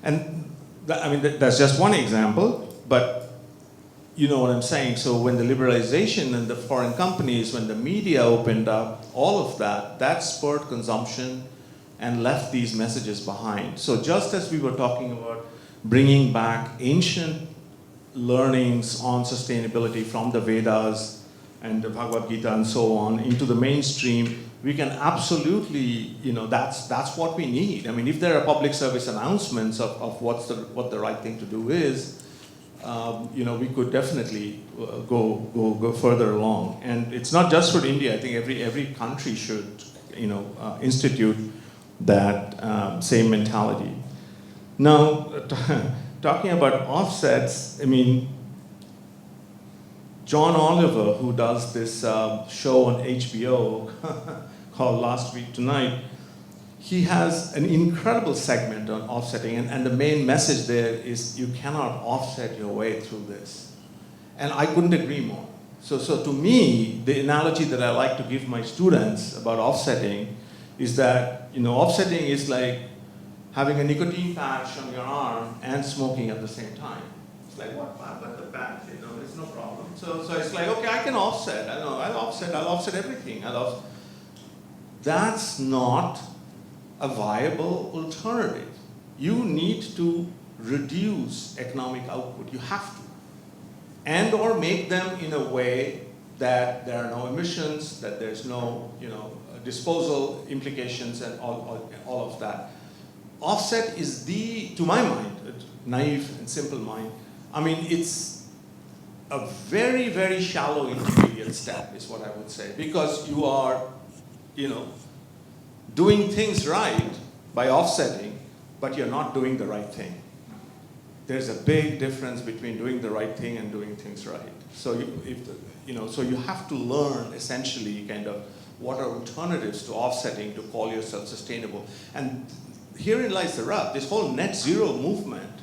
And that's just one example, but you know what I'm saying. So when the liberalization and the foreign companies, when the media opened up, all of that spurred consumption and left these messages behind. So just as we were talking about bringing back ancient learnings on sustainability from the Vedas and the Bhagavad Gita and so on into the mainstream, we can absolutely, that's what we need. If there are public service announcements of what the right thing to do is, we could definitely go further along. And it's not just for India. I think every country should, institute that same mentality. Now, talking about offsets, John Oliver, who does this show on HBO called Last Week Tonight, he has an incredible segment on offsetting, and the main message there is you cannot offset your way through this. And I couldn't agree more. So to me, the analogy that I like to give my students about offsetting is that, offsetting is like having a nicotine patch on your arm and smoking at the same time. It's like, what? I've got the patch, it's no problem. So it's like, okay, I can offset. I know, I'll offset everything. That's not a viable alternative. You need to reduce economic output. You have to. And or make them in a way that there are no emissions, that there's no disposal implications and all of that. Offset is to my mind, a naive and simple mind, it's a very, very shallow intermediate step is what I would say, because you are, doing things right by offsetting, but you're not doing the right thing. There's a big difference between doing the right thing and doing things right. So so you have to learn essentially kind of what are alternatives to offsetting to call yourself sustainable. And herein lies the rub. This whole net zero movement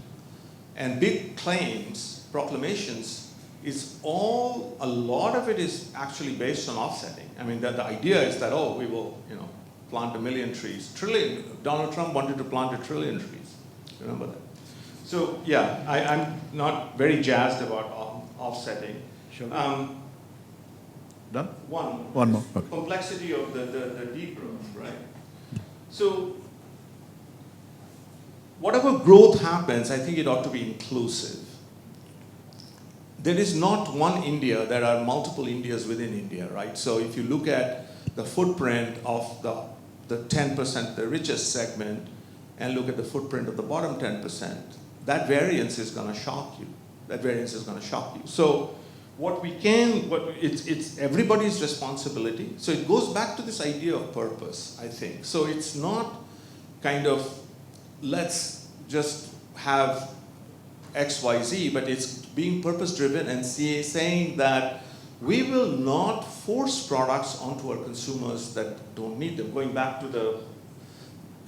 and big claims, proclamations, a lot of it is actually based on offsetting. The idea is that, we will, plant 1 million trees. Donald Trump wanted to plant 1 trillion trees. Remember that? So yeah, I'm not very jazzed about offsetting. Sure. Done? One more. Okay. Complexity of the degrowth, right? So whatever growth happens, I think it ought to be inclusive. There is not one India, there are multiple Indias within India, right? So if you look at the footprint of the 10%, the richest segment, and look at the footprint of the bottom 10%, that variance is going to shock you. So it's everybody's responsibility. So it goes back to this idea of purpose, I think. So it's not kind of, let's just have X, Y, Z, but it's being purpose-driven and saying that we will not force products onto our consumers that don't need them. Going back to the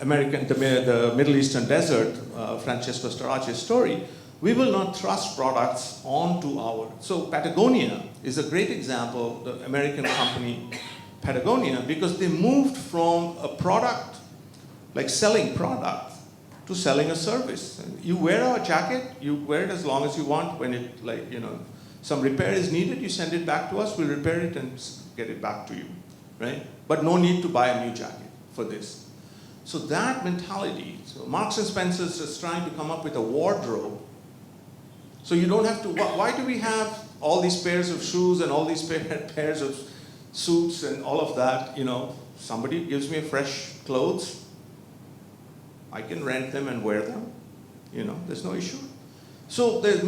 Middle Eastern desert, Francesco Storace's story, we will not thrust products onto so Patagonia is a great example, the American company Patagonia, because they moved from a product, like selling product, to selling a service. You wear our jacket, you wear it as long as you want. When it, some repair is needed, you send it back to us, we'll repair it and get it back to you, right? But no need to buy a new jacket for this. So that mentality, so Marks and Spencer's is trying to come up with a wardrobe. So you don't have to, why do we have all these pairs of shoes and all these pairs of suits and all of that? Somebody gives me fresh clothes, I can rent them and wear them. There's no issue. So there's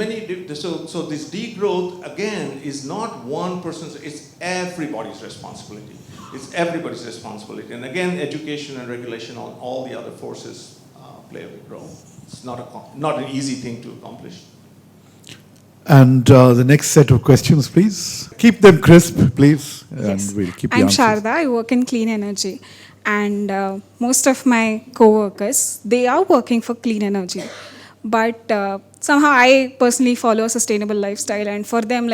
so this degrowth, again, is not one person's, it's everybody's responsibility. It's everybody's responsibility. And again, education and regulation on all the other forces play a big role. It's not an easy thing to accomplish. And the next set of questions, please. Keep them crisp, please. Yes. And we'll keep the I'm answers. Sharda. I work in clean energy. And most of my co-workers, they are working for clean energy. But somehow I personally follow a sustainable lifestyle. And for them,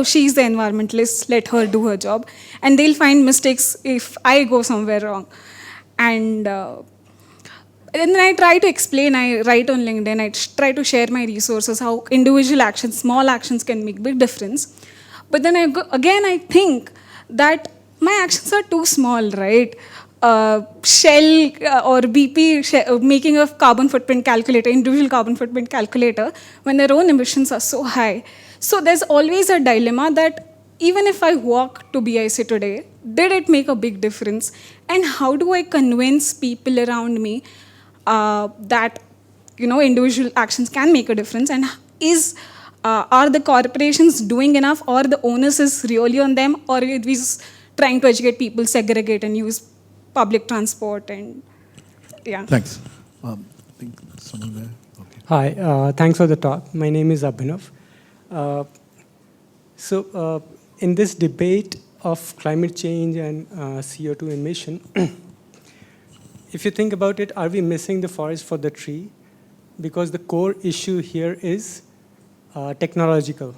she's the environmentalist, let her do her job. And they'll find mistakes if I go somewhere wrong. And then I try to explain, I write on LinkedIn, I try to share my resources, how individual actions, small actions can make big difference. But then I think that my actions are too small, right? Shell or BP making a carbon footprint calculator, individual carbon footprint calculator, when their own emissions are so high. So there's always a dilemma that even if I walk to BIC today, did it make a big difference? And how do I convince people around me that individual actions can make a difference? And are the corporations doing enough, or the onus is really on them, or are we just trying to educate people, segregate and use public transport? And yeah. Thanks. I think someone there. Okay. Hi, thanks for the talk. My name is Abhinav. In this debate of climate change and CO2 emission, if you think about it, are we missing the forest for the tree? Because the core issue here is technological.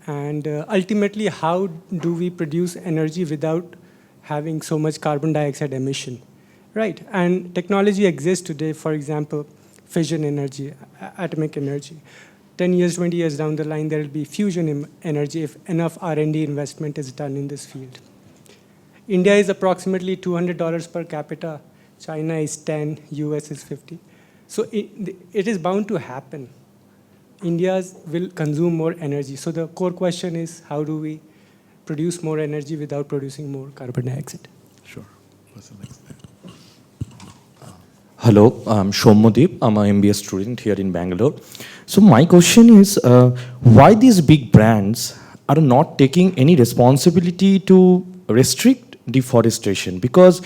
And ultimately, how do we produce energy without having so much carbon dioxide emission? Right, and technology exists today, for example, fission energy, atomic energy. 10 years, 20 years down the line, there will be fusion energy if enough R&D investment is done in this field. India is approximately $200 per capita. China is 10, US is 50. So it is bound to happen. India will consume more energy. So the core question is, how do we produce more energy without producing more carbon dioxide? Sure. What's the next thing? Hello, I'm Shomodip. I'm an MBA student here in Bangalore. So my question is, why these big brands are not taking any responsibility to restrict deforestation? Because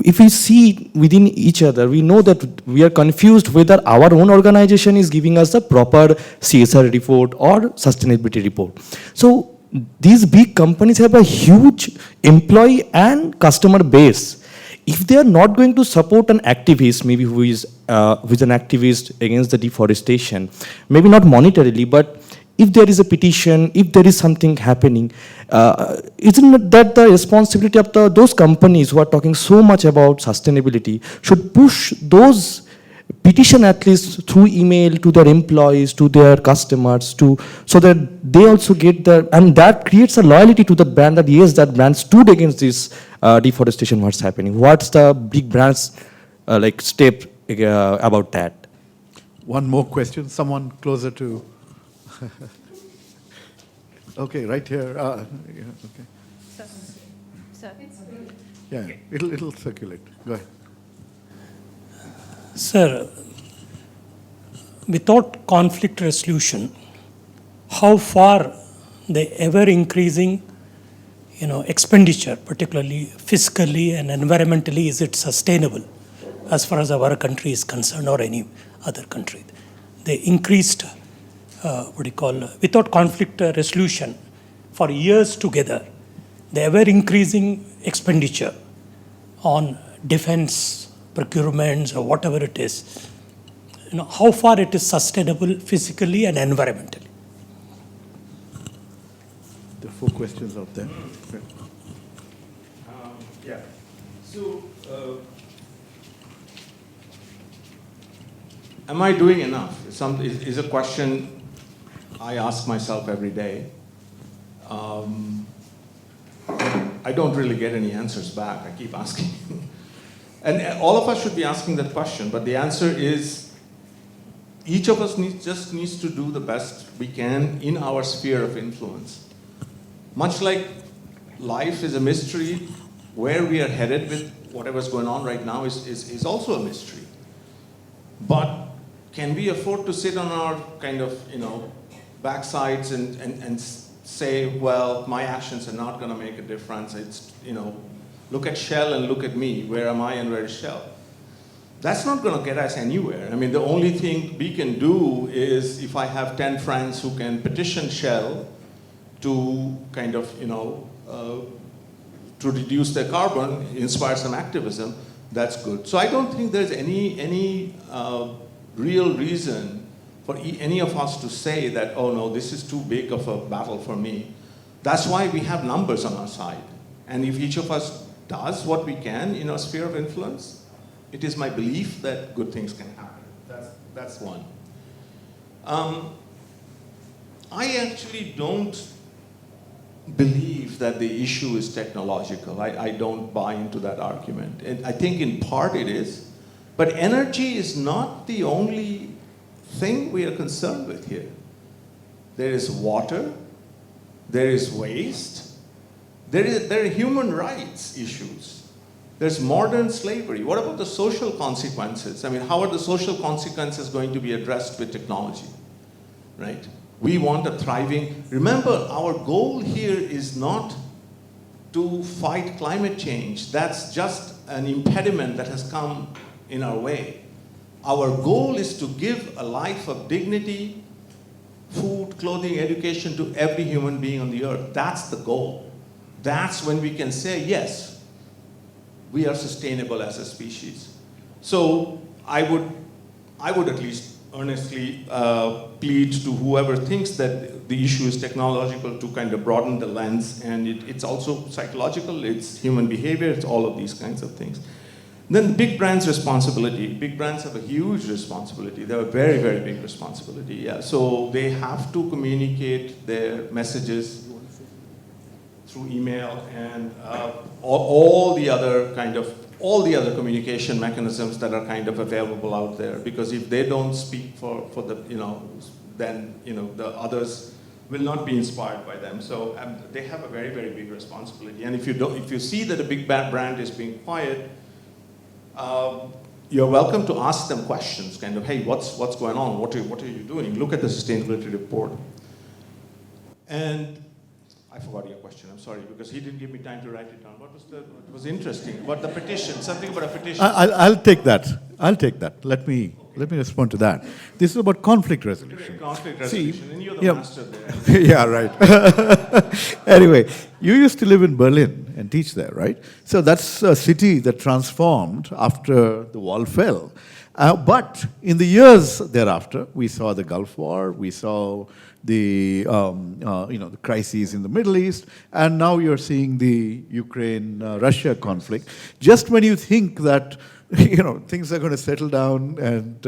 if we see within each other, we know that we are confused whether our own organization is giving us the proper CSR report or sustainability report. So these big companies have a huge employee and customer base. If they are not going to support an activist, maybe who is an activist against the deforestation, maybe not monetarily, but if there is a petition, if there is something happening, isn't that the responsibility of those companies who are talking so much about sustainability should push those petition at least through email to their employees, to their customers, so that they also get and that creates a loyalty to the brand that yes, that brand stood against this deforestation, what's happening. What's the big brands step about that? One more question, someone closer to... Okay, right here. Yeah, okay. Sir. Yeah, it'll circulate. Go ahead. Sir, without conflict resolution, how far the ever-increasing, expenditure, particularly fiscally and environmentally, is it sustainable as far as our country is concerned or any other country? The increased, without conflict resolution for years together, the ever-increasing expenditure on defense, procurements or whatever it is, how far it is sustainable physically and environmentally. There are 4 questions out there. Okay. Yeah. So, am I doing enough? Is a question I ask myself every day. I don't really get any answers back. I keep asking. And all of us should be asking that question, but the answer is each of us just needs to do the best we can in our sphere of influence. Much like life is a mystery, where we are headed with whatever's going on right now is also a mystery. But can we afford to sit on our kind of, backsides and say, well, my actions are not going to make a difference. It's, look at Shell and look at me. Where am I and where is Shell? That's not going to get us anywhere. I mean, the only thing we can do is if I have 10 friends who can petition Shell to kind of, to reduce their carbon, inspire some activism, that's good. So I don't think there's any real reason for any of us to say that, oh no, this is too big of a battle for me. That's why we have numbers on our side. And if each of us does what we can in our sphere of influence, it is my belief that good things can happen. That's one. I actually don't believe that the issue is technological. I don't buy into that argument. And I think in part it is. But energy is not the only thing we are concerned with here. There is water, there is waste, there are human rights issues. There's modern slavery. What about the social consequences? I mean, how are the social consequences going to be addressed with technology, right? We want a thriving... Remember, our goal here is not to fight climate change. That's just an impediment that has come in our way. Our goal is to give a life of dignity, food, clothing, education to every human being on the earth. That's the goal. That's when we can say, yes, we are sustainable as a species. So I would at least earnestly plead to whoever thinks that the issue is technological to kind of broaden the lens, and it's also psychological, it's human behavior, it's all of these kinds of things. Then big brands' responsibility. Big brands have a huge responsibility. They have a very, very big responsibility. Yeah. So they have to communicate their messages through email and all the other communication mechanisms that are kind of available out there. Because if they don't speak for the, then the others will not be inspired by them. So they have a very, very big responsibility. And if you see that a big brand is being fired, you're welcome to ask them questions, kind of, hey, what's going on? What are you doing? Look at the sustainability report. And I forgot your question, I'm sorry, because he didn't give me time to write it down. What was interesting? About the petition, something about a petition. I'll take that. Let me respond to that. This is about conflict resolution. Conflict resolution, and you're the master there. Yeah, right. Anyway, you used to live in Berlin and teach there, right? So that's a city that transformed after the wall fell. But in the years thereafter, we saw the Gulf War, we saw the the crises in the Middle East, and now you're seeing the Ukraine-Russia conflict. Just when you think that things are going to settle down and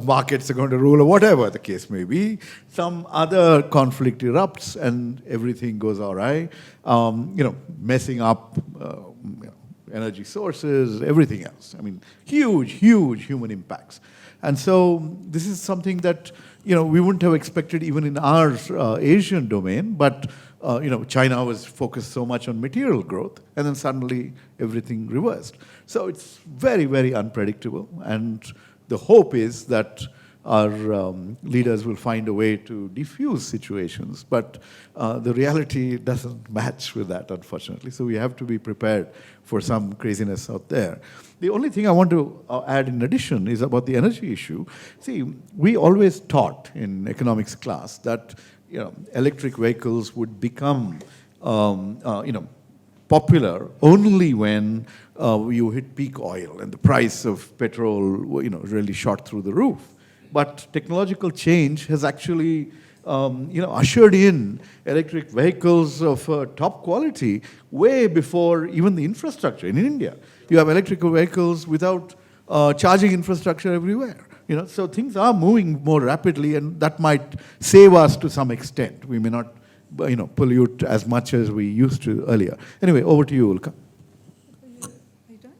markets are going to rule, or whatever the case may be, some other conflict erupts and everything goes awry, messing up energy sources, everything else. I mean, huge human impacts. And so this is something that we wouldn't have expected even in our Asian domain, but China was focused so much on material growth, and then suddenly everything reversed. So it's very, very unpredictable, and the hope is that our leaders will find a way to diffuse situations, but the reality doesn't match with that, unfortunately. So we have to be prepared for some craziness out there. The only thing I want to add in addition is about the energy issue. See, we always taught in economics class that electric vehicles would become popular only when you hit peak oil and the price of petrol really shot through the roof. But technological change has actually ushered in electric vehicles of top quality way before even the infrastructure. In India, you have electrical vehicles without charging infrastructure everywhere. So things are moving more rapidly, and that might save us to some extent. We may not, pollute as much as we used to earlier. Anyway, over to you, Ulka. Are you done?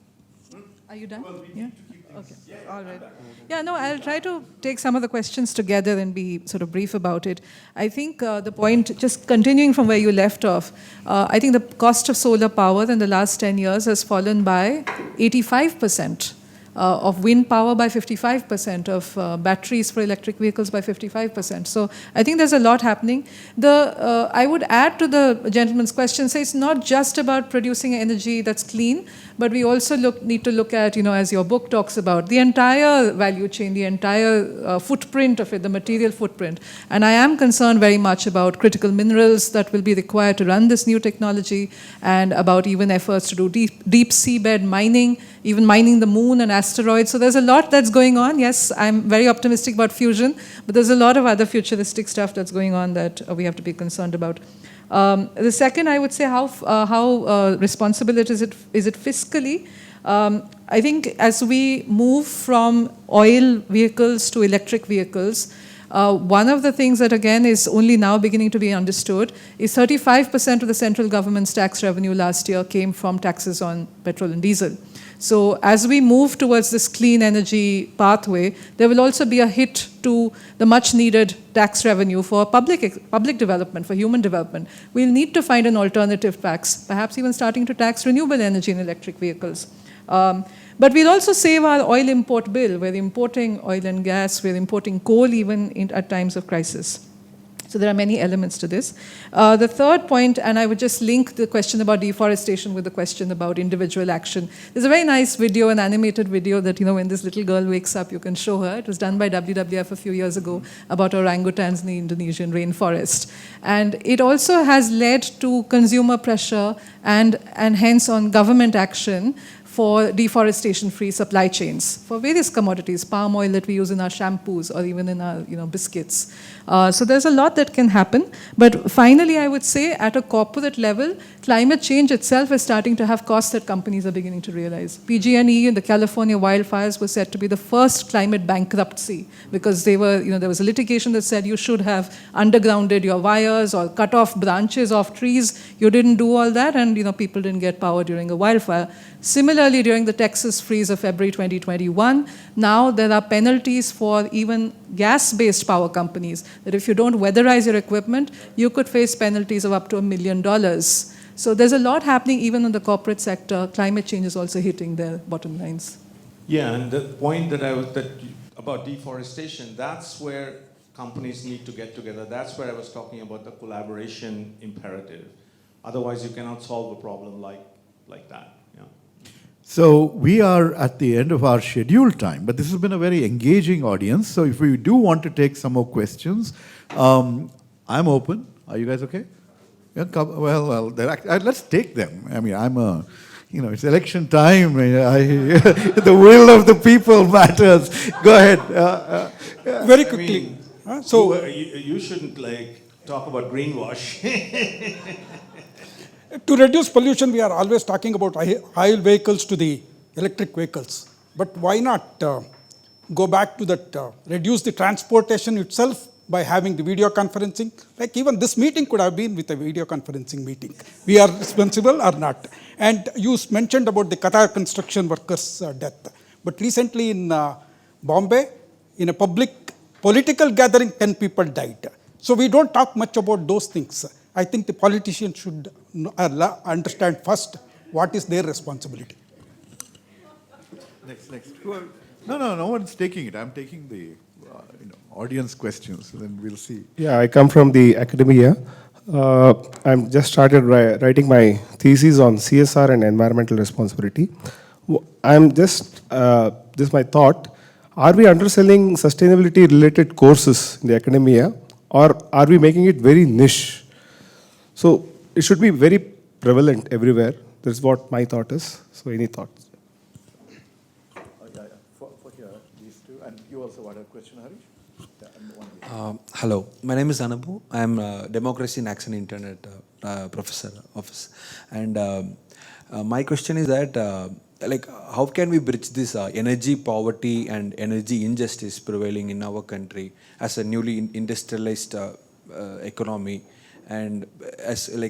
Are you done? Yeah. Okay. All right. Yeah, no, I'll try to take some of the questions together and be sort of brief about it. I think the point, just continuing from where you left off, I think the cost of solar power in the last 10 years has fallen by 85%. Of wind power by 55%, of batteries for electric vehicles by 55%. So I think there's a lot happening. I would add to the gentleman's question, say it's not just about producing energy that's clean, but we also need to look at, as your book talks about, the entire value chain, the entire footprint of it, the material footprint. And I am concerned very much about critical minerals that will be required to run this new technology, and about even efforts to do deep seabed mining, even mining the moon and asteroids. So there's a lot that's going on. Yes, I'm very optimistic about fusion, but there's a lot of other futuristic stuff that's going on that we have to be concerned about. The second, I would say, how responsible is it fiscally? I think as we move from oil vehicles to electric vehicles, one of the things that, again, is only now beginning to be understood is 35% of the central government's tax revenue last year came from taxes on petrol and diesel. So as we move towards this clean energy pathway, there will also be a hit to the much needed tax revenue for public development, for human development. We'll need to find an alternative tax, perhaps even starting to tax renewable energy in electric vehicles. But we'll also save our oil import bill. We're importing oil and gas, we're importing coal even at times of crisis. So there are many elements to this. The third point, and I would just link the question about deforestation with the question about individual action. There's a very nice video, an animated video that, when this little girl wakes up, you can show her. It was done by WWF a few years ago about orangutans in the Indonesian rainforest. And it also has led to consumer pressure and hence on government action for deforestation-free supply chains for various commodities, palm oil that we use in our shampoos or even in our biscuits. So there's a lot that can happen. But finally, I would say at a corporate level, climate change itself is starting to have costs that companies are beginning to realize. PG&E and the California wildfires were said to be the first climate bankruptcy because there was a litigation that said you should have undergrounded your wires or cut off branches of trees. You didn't do all that, and people didn't get power during a wildfire. Similarly, during the Texas freeze of February 2021, now there are penalties for even gas-based power companies, that if you don't weatherize your equipment, you could face penalties of up to $1 million. So there's a lot happening even in the corporate sector. Climate change is also hitting their bottom lines. Yeah, and the point about deforestation, that's where companies need to get together. That's where I was talking about the collaboration imperative. Otherwise, you cannot solve a problem like that. Yeah. So we are at the end of our scheduled time, but this has been a very engaging audience. So if we do want to take some more questions, I'm open. Are you guys okay? Yeah, well, let's take them. I mean, it's election time. The will of the people matters. Go ahead. Very quickly. You shouldn't talk about greenwash. To reduce pollution, we are always talking about oil vehicles to the electric vehicles. But why not go back to that, reduce the transportation itself by having the video conferencing? Like even this meeting could have been with a video conferencing meeting. We are responsible or not. And you mentioned about the Qatar construction workers' death. But recently in Bombay, in a public political gathering, 10 people died. So we don't talk much about those things. I think the politicians should understand first what is their responsibility. Next. No one's taking it. I'm taking the audience questions, and then we'll see. Yeah, I come from the academia. I'm just started writing my thesis on CSR and environmental responsibility. I'm just, this is my thought. Are we underselling sustainability related courses in the academia, or are we making it very niche? So it should be very prevalent everywhere. That's what my thought is. So any thoughts? For here, these two. And you also had a question, Harish? Hello, my name is Anabu. I am a Democracy in Action Intern at Professor Office. And my question is that, how can we bridge this energy poverty and energy injustice prevailing in our country as a newly industrialized economy? And as the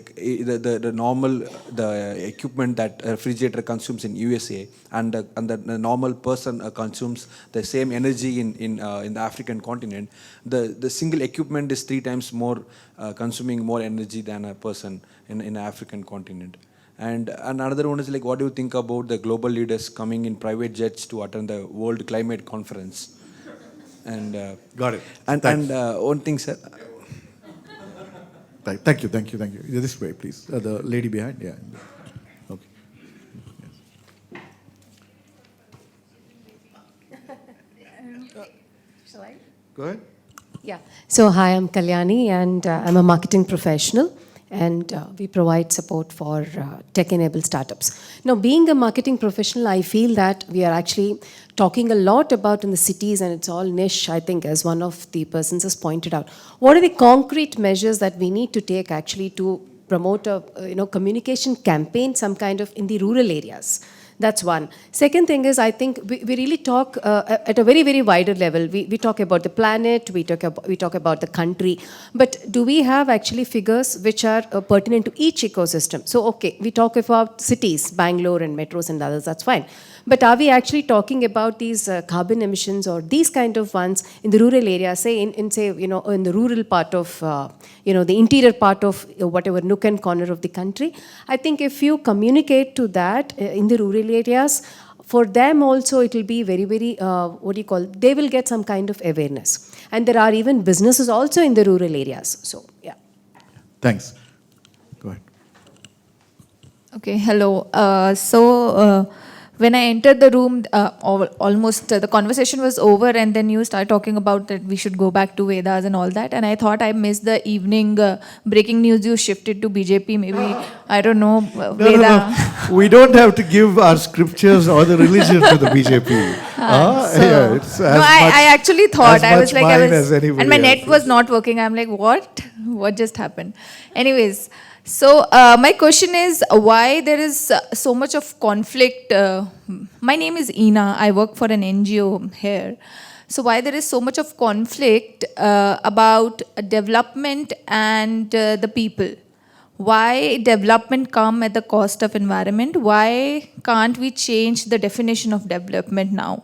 equipment that a refrigerator consumes in USA and the normal person consumes the same energy in the African continent, the single equipment is 3 times more consuming more energy than a person in the African continent. And another one is what do you think about the global leaders coming in private jets to attend the World Climate Conference? And got it. And one thing, sir. Thank you. This way, please. The lady behind, yeah. Okay. Yes. Shall I? Go ahead. Yeah. So hi, I'm Kalyani, and I'm a marketing professional, and we provide support for tech-enabled startups. Now, being a marketing professional, I feel that we are actually talking a lot about in the cities, and it's all niche, I think, as one of the persons has pointed out. What are the concrete measures that we need to take actually to promote a communication campaign, some kind of in the rural areas? That's one. Second thing is, I think we really talk at a very, very wider level. We talk about the planet, we talk about the country, but do we have actually figures which are pertinent to each ecosystem? So, okay, we talk about cities, Bangalore and metros and others, that's fine. But are we actually talking about these carbon emissions or these kind of ones in the rural area, say in the rural part of, the interior part of whatever nook and corner of the country? I think if you communicate to that in the rural areas, for them also it will be very, very, they will get some kind of awareness. And there are even businesses also in the rural areas. So, yeah. Thanks. Go ahead. Okay, hello. when I entered the room, almost the conversation was over, and then you started talking about that we should go back to Vedas and all that. And I thought I missed the evening breaking news. You shifted to BJP, maybe, I don't know, Veda. No. We don't have to give our scriptures or the religion to the BJP. It's no, I actually thought, I was like, and my net else's. was not working. I'm like, what? What just happened? Anyways, so my question is why there is so much of conflict. My name is Ina. I work for an NGO here. So why there is so much of conflict about development and the people? Why development come at the cost of environment? Why can't we change the definition of development now?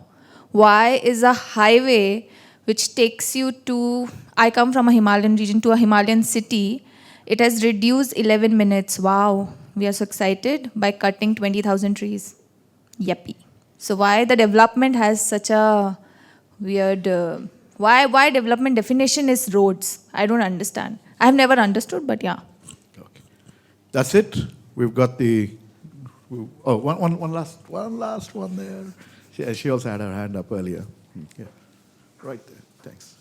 Why is a highway which takes you to, I come from a Himalayan region, to a Himalayan city, it has reduced 11 minutes. Wow, we are so excited by cutting 20,000 trees. Yuppie. So why the development has such a weird, why development definition is roads? I don't understand. I have never understood, but yeah. That's it. We've got the, one last one there. She also had her hand up earlier. Yeah, right there. Thanks.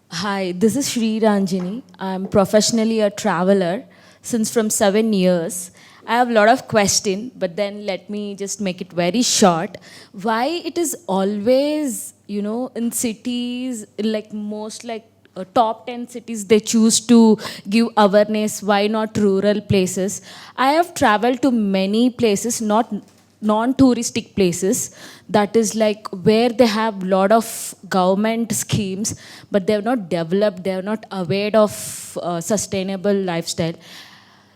Hi, this is Sri Ranjini. I'm professionally a traveler since from 7 years. I have a lot of questions, but then let me just make it very short. Why it is always, in cities, like most top 10 cities, they choose to give awareness, why not rural places? I have traveled to many places, not non-touristic places, that is like where they have lot of government schemes, but they have not developed, they are not aware of sustainable lifestyle.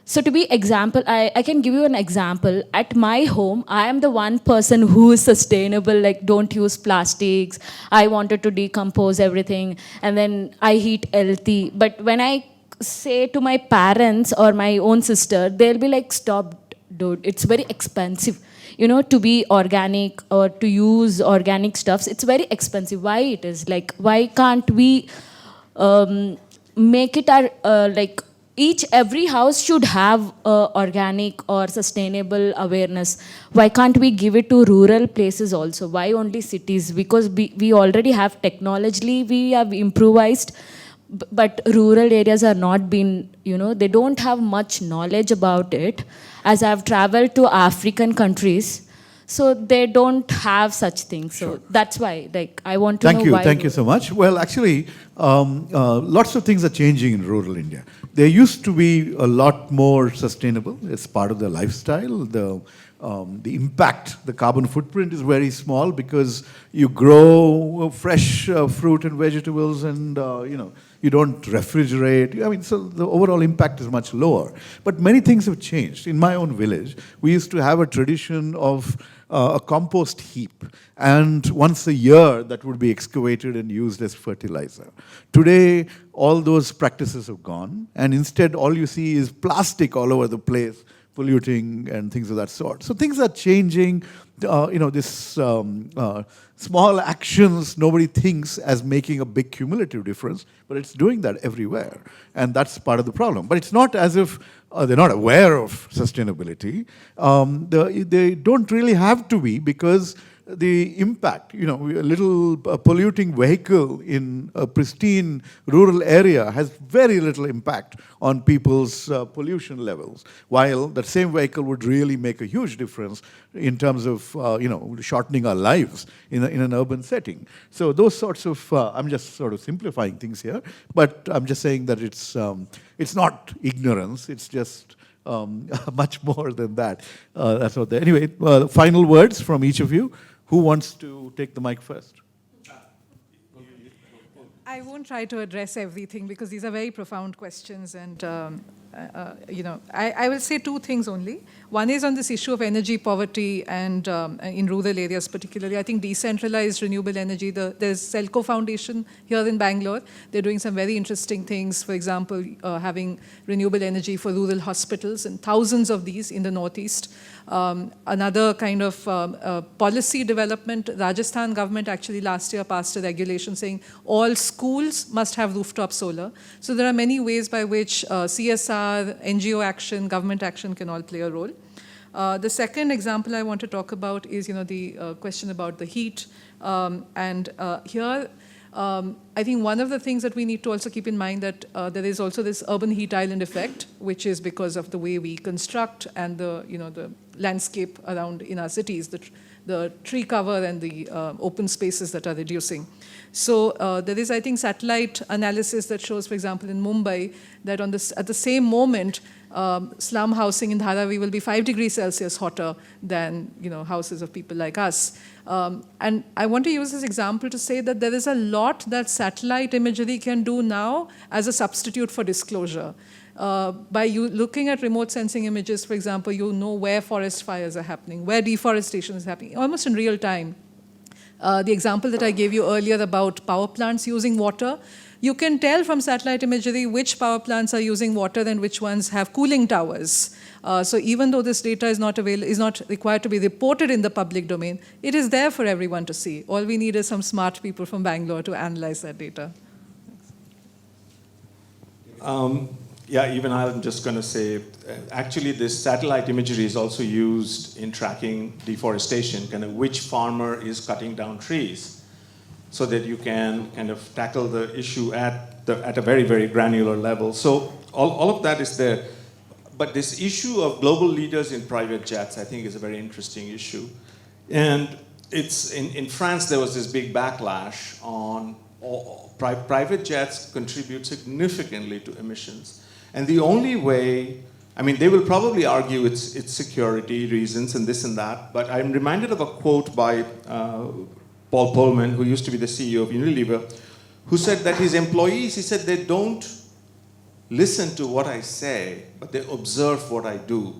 So to be example, I can give you an example. At my home, I am the one person who is sustainable, like don't use plastics. I wanted to decompose everything, and then I eat healthy. But when I say to my parents or my own sister, they'll be like, stop, dude, it's very expensive. To be organic or to use organic stuffs, it's very expensive. Why it is? Like, why can't we make it our, every house should have organic or sustainable awareness. Why can't we give it to rural places also? Why only cities? Because we already have technologically, we have improvised, but rural areas are not been, they don't have much knowledge about it. As I've traveled to African countries, so they don't have such things. So that's why, I want to know why. Thank you so much. Well, actually, lots of things are changing in rural India. There used to be a lot more sustainable. It's part of the lifestyle. The impact, the carbon footprint is very small because you grow fresh fruit and vegetables, and you don't refrigerate. I mean, so the overall impact is much lower. But many things have changed. In my own village, we used to have a tradition of a compost heap, and once a year that would be excavated and used as fertilizer. Today, all those practices have gone, and instead all you see is plastic all over the place, polluting and things of that sort. So things are changing. This small actions nobody thinks as making a big cumulative difference, but it's doing that everywhere, and that's part of the problem. But it's not as if they're not aware of sustainability. They don't really have to be, because the impact, a little polluting vehicle in a pristine rural area has very little impact on people's pollution levels, while that same vehicle would really make a huge difference in terms of, shortening our lives in an urban setting. So those sorts of, I'm just sort of simplifying things here, but I'm just saying that it's not ignorance, it's just much more than that. That's what. Anyway, final words from each of you. Who wants to take the mic first? I won't try to address everything because these are very profound questions, and I will say two things only. One is on this issue of energy poverty and in rural areas particularly. I think decentralized renewable energy, there's Selco Foundation here in Bangalore. They're doing some very interesting things. For example, having renewable energy for rural hospitals, and thousands of these in the Northeast. Another kind of policy development, Rajasthan government actually last year passed a regulation saying all schools must have rooftop solar. So there are many ways by which CSR, NGO action, government action can all play a role. The second example I want to talk about is, the question about the heat. Here, I think one of the things that we need to also keep in mind that there is also this urban heat island effect, which is because of the way we construct and the landscape around in our cities, the tree cover and the open spaces that are reducing. So there is, I think, satellite analysis that shows, for example, in Mumbai, that at the same moment, slum housing in Dharavi will be 5 degrees Celsius hotter than houses of people like us. And I want to use this example to say that there is a lot that satellite imagery can do now as a substitute for disclosure. By you looking at remote sensing images, for example, you know where forest fires are happening, where deforestation is happening, almost in real time. The example that I gave you earlier about power plants using water, you can tell from satellite imagery which power plants are using water and which ones have cooling towers. So even though this data is not required to be reported in the public domain, it is there for everyone to see. All we need is some smart people from Bangalore to analyze that data. Yeah, even I'm just going to say, actually this satellite imagery is also used in tracking deforestation, kind of which farmer is cutting down trees, so that you can kind of tackle the issue at a very, very granular level. So all of that is there. But this issue of global leaders in private jets, I think, is a very interesting issue. And it's in France, there was this big backlash on private jets contribute significantly to emissions. And the only way, I mean, they will probably argue it's security reasons and this and that, but I'm reminded of a quote by Paul Polman, who used to be the CEO of Unilever, who said that his employees, he said, they don't listen to what I say, but they observe what I do,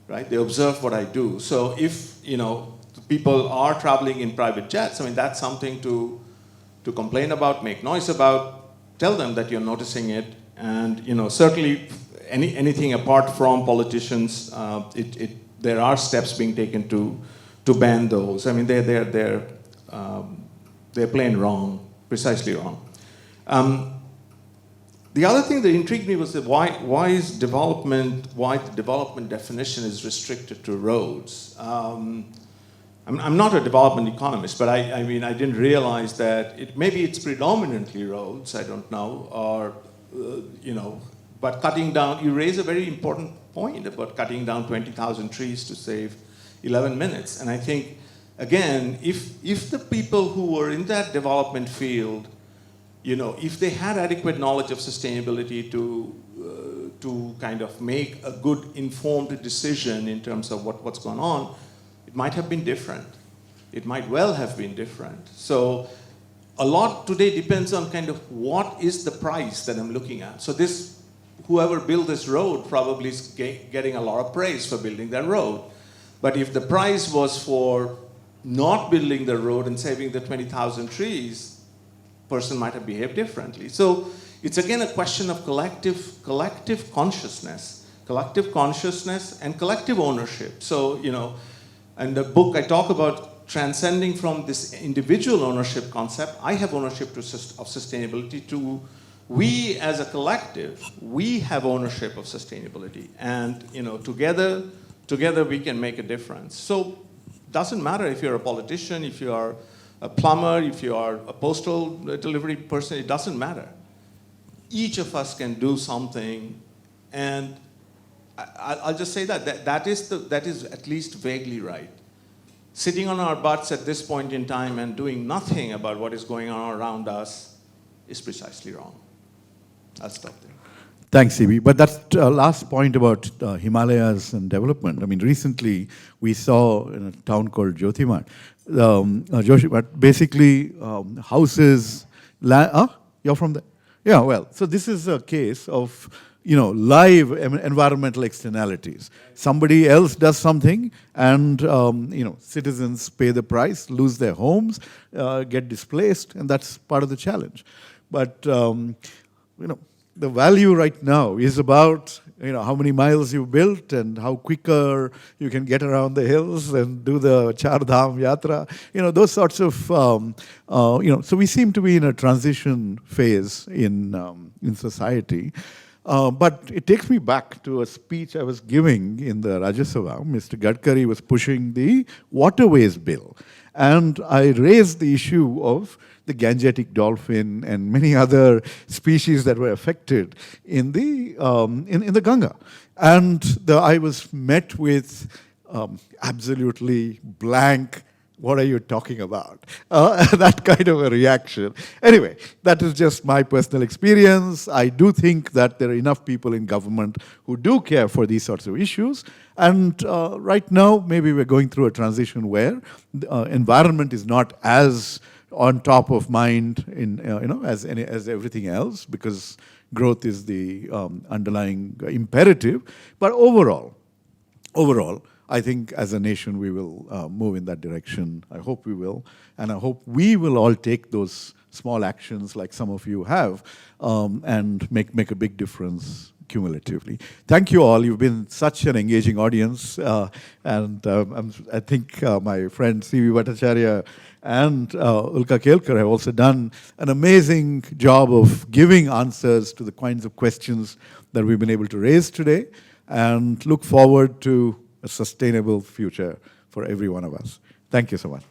right? They observe what I do. So if, people are traveling in private jets, I mean, that's something to complain about, make noise about, tell them that you're noticing it. And certainly anything apart from politicians, there are steps being taken to ban those. I mean, they're plain wrong, precisely wrong. The other thing that intrigued me was that why the development definition is restricted to roads. I'm not a development economist, but I mean, I didn't realize that maybe it's predominantly roads, I don't know, or but cutting down, you raise a very important point about cutting down 20,000 trees to save 11 minutes. And I think, again, if the people who were in that development field, if they had adequate knowledge of sustainability to kind of make a good informed decision in terms of what's going on, it might have been different. It might well have been different. So a lot today depends on kind of what is the price that I'm looking at. So whoever built this road probably is getting a lot of praise for building that road. But if the price was for not building the road and saving the 20,000 trees, person might have behaved differently. So it's again a question of collective consciousness and collective ownership. So, in the book I talk about transcending from this individual ownership concept. I have ownership of sustainability to we as a collective, we have ownership of sustainability. And together we can make a difference. So it doesn't matter if you're a politician, if you are a plumber, if you are a postal delivery person, it doesn't matter. Each of us can do something, and I'll just say that is at least vaguely right. Sitting on our butts at this point in time and doing nothing about what is going on around us is precisely wrong. I'll stop there. Thanks, CB. But that last point about Himalayas and development, I mean, recently we saw in a town called Jyotimat, basically houses, you're from there? Yeah, well, so this is a case of live environmental externalities. Somebody else does something and, citizens pay the price, lose their homes, get displaced, and that's part of the challenge. But, the value right now is about, how many miles you built and how quicker you can get around the hills and do the Char Dham Yatra, those sorts of, so we seem to be in a transition phase in society. But it takes me back to a speech I was giving in the Rajya Sabha. Mr. Gadkari was pushing the waterways bill. And I raised the issue of the Gangetic dolphin and many other species that were affected in the Ganga. And I was met with absolutely blank, what are you talking about? That kind of a reaction. Anyway, that is just my personal experience. I do think that there are enough people in government who do care for these sorts of issues. And right now, maybe we're going through a transition where the environment is not as on top of mind as everything else, because growth is the underlying imperative. But overall, I think as a nation we will move in that direction. I hope we will. And I hope we will all take those small actions like some of you have and make a big difference cumulatively. Thank you all. You've been such an engaging audience. I think my friend C.V. Bhattacharya and Ulka Kelkar have also done an amazing job of giving answers to the kinds of questions that we've been able to raise today, and look forward to a sustainable future for every one of us. Thank you so much.